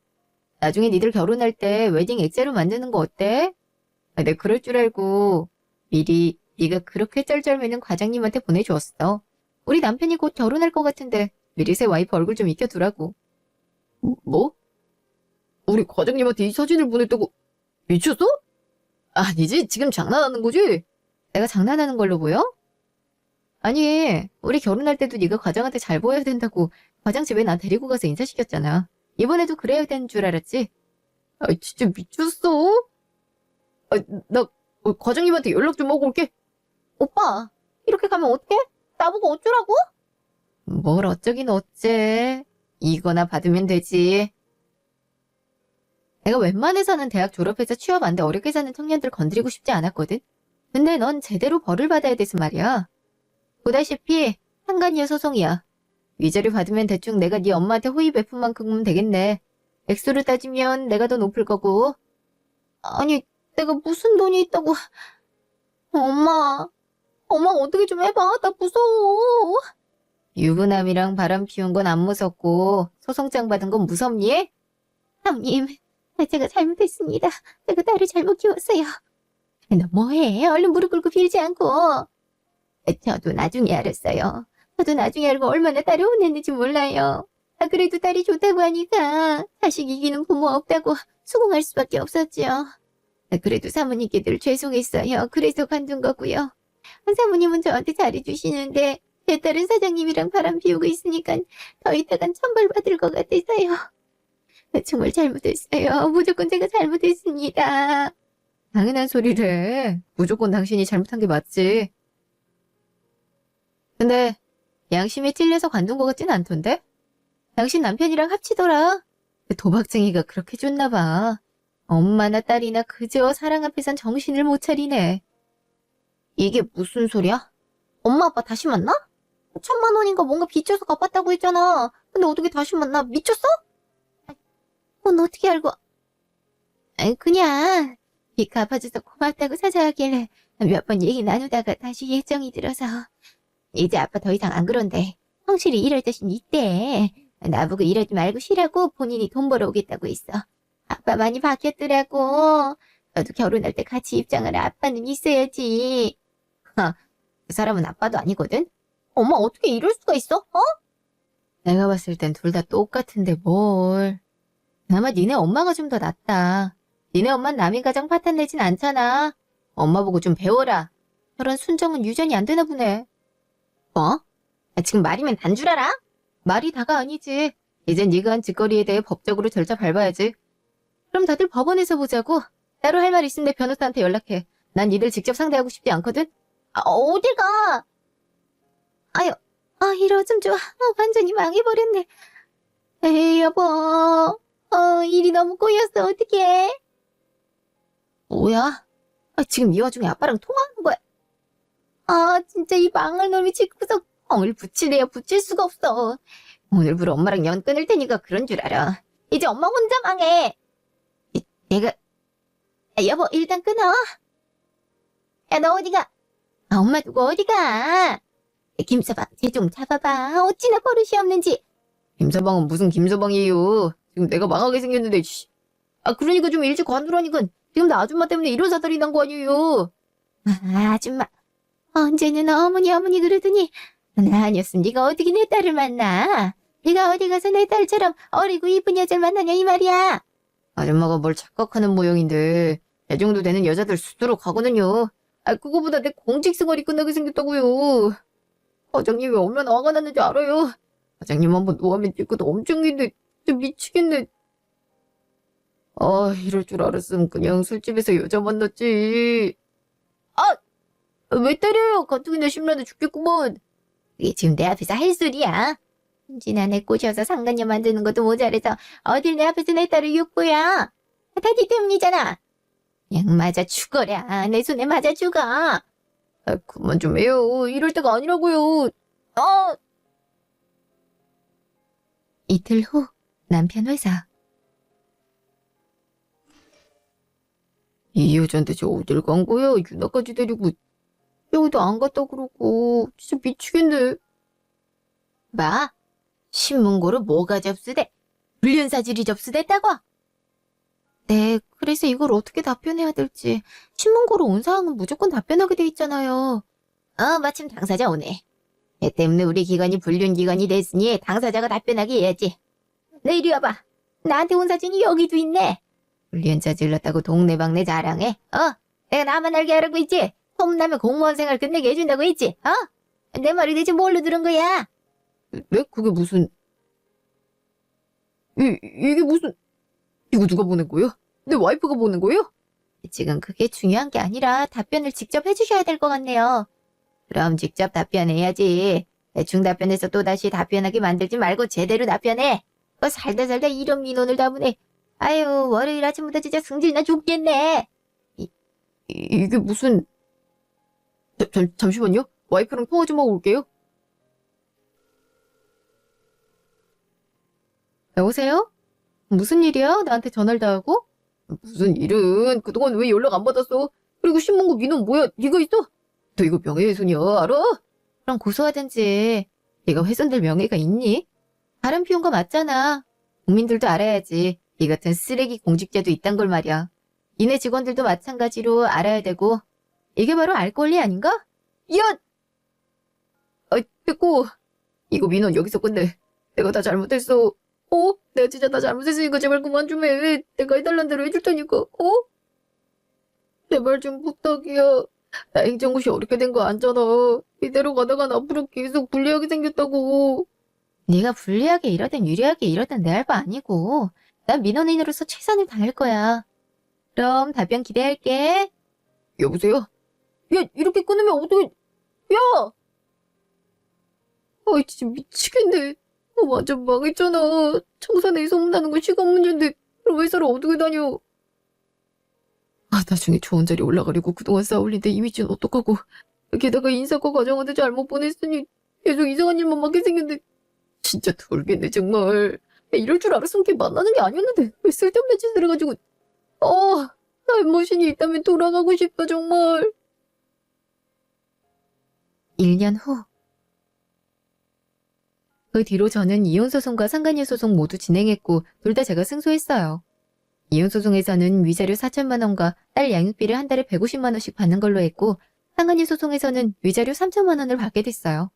나중에 니들 결혼할 때 웨딩 액자로 만드는 거 어때? 내가 그럴 줄 알고 미리 네가 그렇게 쩔쩔매는 과장님한테 보내주었어. 우리 남편이 곧 결혼할 것 같은데 미리 새 와이프 얼굴 좀 익혀두라고. 뭐? 우리 과장님한테 이 사진을 보냈다고 미쳤어? 아니지, 지금 장난하는 거지? 내가 장난하는 걸로 보여? 아니, 우리 결혼할 때도 네가 과장한테 잘 보여야 된다고 과장 집에 나 데리고 가서 인사시켰잖아. 이번에도 그래야 되는 줄 알았지? 아, 진짜 미쳤어? 아, 나 과장님한테 연락 좀 하고 올게. 오빠, 이렇게 가면 어떡해? 나보고 어쩌라고? 뭘 어쩌긴 어째. 이거나 받으면 되지. 내가 웬만해서는 대학 졸업해서 취업 안 돼 어렵게 사는 청년들 건드리고 싶지 않았거든. 근데 넌 제대로 벌을 받아야 돼서 말이야. 보다시피 한간이어 소송이야. 위자료 받으면 대충 내가 네 엄마한테 호의 베푼 만큼은 되겠네. 액수를 따지면 내가 더 높을 거고. 아니, 내가 무슨 돈이 있다고. 엄마 어떻게 좀 해봐. 나 무서워. 유부남이랑 바람 피운 건 안 무섭고 소송장 받은 건 무섭니? 형님, 제가 잘못했습니다. 제가 딸을 잘못 키웠어요. 너 뭐해? 얼른 무릎 꿇고 빌지 않고. 저도 나중에 알았어요. 저도 나중에 알고 얼마나 딸이 혼냈는지 몰라요. 그래도 딸이 좋다고 하니까 자식 이기는 부모 없다고 수긍할 수밖에 없었죠. 그래도 사모님께 늘 죄송했어요. 그래서 관둔 거고요. 사모님은 저한테 잘해주시는데 제 딸은 사장님이랑 바람 피우고 있으니까 더 있다간 천벌받을 것 같아서요. 정말 잘못했어요. 무조건 제가 잘못했습니다. 당연한 소리를 해. 무조건 당신이 잘못한 게 맞지. 근데 양심에 찔려서 관둔 것 같진 않던데? 당신 남편이랑 합치더라. 그 도박쟁이가 그렇게 줬나 봐. 엄마나 딸이나 그저 사랑 앞에선 정신을 못 차리네. 이게 무슨 소리야? 엄마 아빠 다시 만나? 1,000만 원인가 뭔가 빚져서 갚았다고 했잖아. 근데 어떻게 다시 만나? 미쳤어? 넌 어떻게 알고? 그냥 빚 갚아줘서 고맙다고 사자하길래 몇 번 얘기 나누다가 다시 예정이 들어서. 이제 아빠 더 이상 안 그런데. 성실히 일할 자신 있대. 나보고 일하지 말고 쉬라고 본인이 돈 벌어오겠다고 했어. 아빠 많이 바뀌었더라고. 너도 결혼할 때 같이 입장하라. 아빠는 있어야지. 그 사람은 아빠도 아니거든? 엄마 어떻게 이럴 수가 있어? 내가 봤을 땐 둘 다 똑같은데 뭘. 그나마 니네 엄마가 좀 더 낫다. 니네 엄만 남의 가정 파탄 내진 않잖아. 엄마 보고 좀 배워라. 저런 순정은 유전이 안 되나 보네. 뭐? 지금 말이면 단 줄 알아? 말이 다가 아니지. 이젠 네가 한 짓거리에 대해 법적으로 절차 밟아야지. 그럼 다들 법원에서 보자고. 따로 할 말 있으면 내 변호사한테 연락해. 난 니들 직접 상대하고 싶지 않거든? 어딜 가? 아유, 이러 좀 좋아. 완전히 망해버렸네. 에이, 여보. 일이 너무 꼬였어. 어떡해? 뭐야? 지금 이 와중에 아빠랑 통화하는 거야. 진짜 이 망할 놈이 집구석 뻥을 붙일래야 붙일 수가 없어. 오늘부로 엄마랑 연 끊을 테니까 그런 줄 알아. 이제 엄마 혼자 망해. 내가 여보 일단 끊어. 야, 너 어디가? 엄마 두고 어디가? 김서방 쟤 좀 잡아봐. 어찌나 버릇이 없는지. 김서방은 무슨 김서방이에요. 지금 내가 망하게 생겼는데. 그러니까 좀 일찍 관두라니까. 지금 나 아줌마 때문에 이런 사달이 난 거 아니에요. 아줌마 언제는 어머니 그러더니 나 아니었으면 네가 어떻게 내 딸을 만나. 네가 어디 가서 내 딸처럼 어리고 이쁜 여자를 만나냐 이 말이야. 아줌마가 뭘 착각하는 모양인데 내 정도 되는 여자들 수두로 가거든요. 그거보다 내 공직생활이 끝나게 생겼다고요. 과장님이 얼마나 화가 났는지 알아요. 과장님 한번 노하면 뛸 것도 엄청 긴데 진짜 미치겠네. 이럴 줄 알았으면 그냥 술집에서 여자 만났지. 왜 때려요? 가뜩이나 심란해 죽겠구먼. 이게 지금 내 앞에서 할 소리야? hun진아 내 꼬셔서 상간녀 만드는 것도 모자라서 어딜 내 앞에서 내 딸을 욕보야. 다 네 때문이잖아. 그냥 맞아 죽어라. 내 손에 맞아 죽어. 그만 좀 해요. 이럴 때가 아니라고요. 이틀 후 남편 회사. 이 여잔데 저 어딜 간 거야? 유나까지 데리고. 여기도 안 갔다 그러고. 진짜 미치겠네. 뭐? 신문고로 뭐가 접수돼? 불륜사실이 접수됐다고? 네, 그래서 이걸 어떻게 답변해야 될지. 신문고로 온 사항은 무조건 답변하게 돼 있잖아요. 마침 당사자 오네. 걔 때문에 우리 기관이 불륜기관이 됐으니 당사자가 답변하게 해야지. 네, 이리 와봐. 나한테 온 사진이 여기도 있네. 훈련자 질렀다고 동네방네 자랑해? 내가 나만 알게 하라고 했지? 소문나면 공무원 생활 끝내게 해준다고 했지? 내 말이 대체 뭘로 들은 거야? 네? 그게 무슨... 이게 무슨... 이거 누가 보낸 거예요? 내 와이프가 보낸 거예요? 지금 그게 중요한 게 아니라 답변을 직접 해주셔야 될 것 같네요. 그럼 직접 답변해야지. 대충 답변해서 또다시 답변하게 만들지 말고 제대로 답변해. 살다 이런 민원을 다무네. 아유, 월요일 아침부터 진짜 승질나 죽겠네. 이게 무슨... 잠시만요. 와이프랑 통화 좀 하고 올게요. 여보세요? 무슨 일이야? 나한테 전화를 다 하고? 무슨 일은? 그동안 왜 연락 안 받았어? 그리고 신문고 민원 뭐야? 네가 있어? 너 이거 명예훼손이야, 알아? 그럼 고소하든지. 네가 훼손될 명예가 있니? 다른 피용과 맞잖아. 국민들도 알아야지. 네 같은 쓰레기 공직자도 있단 걸 말이야. 니네 직원들도 마찬가지로 알아야 되고. 이게 바로 알 권리 아닌가? 야! 됐고. 이거 민원 여기서 끝내. 내가 다 잘못했어. 내가 진짜 다 잘못했으니까 제발 그만 좀 해. 내가 해달란 대로 해줄 테니까. 제발 좀 부탁이야. 나 행정고시 어렵게 된 거 알잖아. 이대로 가다간 앞으로 계속 불리하게 생겼다고. 네가 불리하게 이러든 유리하게 이러든 내 할 바 아니고. 난 민원인으로서 최선을 다할 거야. 그럼 답변 기대할게. 여보세요? 야, 이렇게 끊으면 어떡해. 야! 진짜 미치겠네. 완전 망했잖아. 청산에 소문나는 건 시간 문제인데 그럼 회사를 어떻게 다녀? 나중에 좋은 자리 올라가려고 그동안 쌓아올린 내 이미지는 어떡하고. 게다가 인사과 과정한테 잘못 보냈으니 계속 이상한 일만 맡게 생겼는데 진짜 돌겠네 정말. 이럴 줄 알았으면 걔 만나는 게 아니었는데 왜 쓸데없는 짓을 해가지고. 타임머신이 있다면 돌아가고 싶다 정말. 1년 후. 그 뒤로 저는 이혼소송과 상간녀 소송 모두 진행했고 둘 다 제가 승소했어요. 이혼소송에서는 위자료 4천만 원과 딸 양육비를 한 달에 150만 원씩 받는 걸로 했고 상간녀 소송에서는 위자료 3천만 원을 받게 됐어요.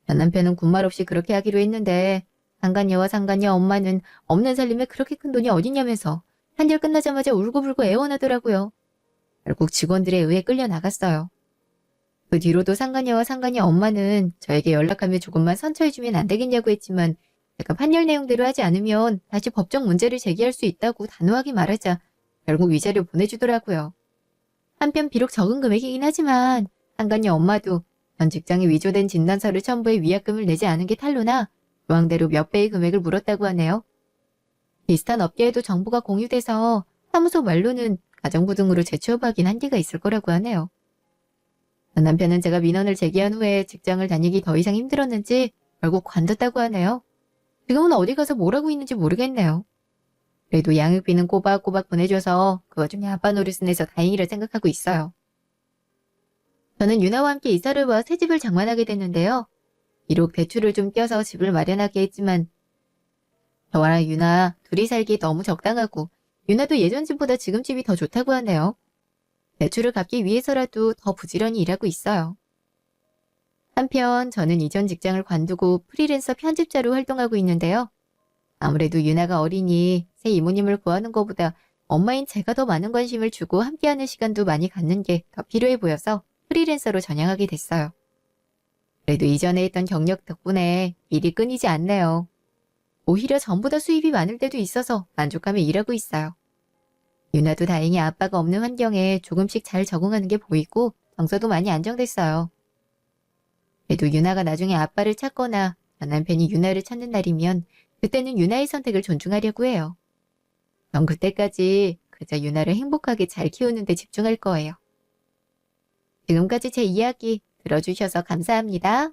전 남편은 군말 없이 그렇게 하기로 했는데 상간녀와 상간녀 엄마는 없는 살림에 그렇게 큰 돈이 어딨냐면서 한일 끝나자마자 울고불고 애원하더라고요. 결국 직원들에 의해 끌려나갔어요. 그 뒤로도 상간녀와 상간녀 엄마는 저에게 연락하며 조금만 선처해주면 안 되겠냐고 했지만 제가 판결 내용대로 하지 않으면 다시 법적 문제를 제기할 수 있다고 단호하게 말하자 결국 위자료 보내주더라고요. 한편 비록 적은 금액이긴 하지만 상간녀 엄마도 전 직장에 위조된 진단서를 첨부해 위약금을 내지 않은 게 탄로나 조항대로 몇 배의 금액을 물었다고 하네요. 비슷한 업계에도 정보가 공유돼서 사무소 말로는 가정부 등으로 재취업하긴 한계가 있을 거라고 하네요. 남편은 제가 민원을 제기한 후에 직장을 다니기 더 이상 힘들었는지 결국 관뒀다고 하네요. 지금은 어디 가서 뭘 하고 있는지 모르겠네요. 그래도 양육비는 꼬박꼬박 보내줘서 그 와중에 아빠 노릇은 해서 다행이라 생각하고 있어요. 저는 유나와 함께 이사를 와 새 집을 장만하게 됐는데요. 비록 대출을 좀 껴서 집을 마련하게 했지만 저와 유나 둘이 살기 너무 적당하고 유나도 예전 집보다 지금 집이 더 좋다고 하네요. 대출을 갚기 위해서라도 더 부지런히 일하고 있어요. 한편 저는 이전 직장을 관두고 프리랜서 편집자로 활동하고 있는데요. 아무래도 유나가 어리니 새 이모님을 구하는 것보다 엄마인 제가 더 많은 관심을 주고 함께하는 시간도 많이 갖는 게 더 필요해 보여서 프리랜서로 전향하게 됐어요. 그래도 이전에 했던 경력 덕분에 일이 끊이지 않네요. 오히려 전보다 수입이 많을 때도 있어서 만족하며 일하고 있어요. 유나도 다행히 아빠가 없는 환경에 조금씩 잘 적응하는 게 보이고 정서도 많이 안정됐어요. 그래도 유나가 나중에 아빠를 찾거나 전 남편이 유나를 찾는 날이면 그때는 유나의 선택을 존중하려고 해요. 전 그때까지 그저 유나를 행복하게 잘 키우는 데 집중할 거예요. 지금까지 제 이야기 들어주셔서 감사합니다.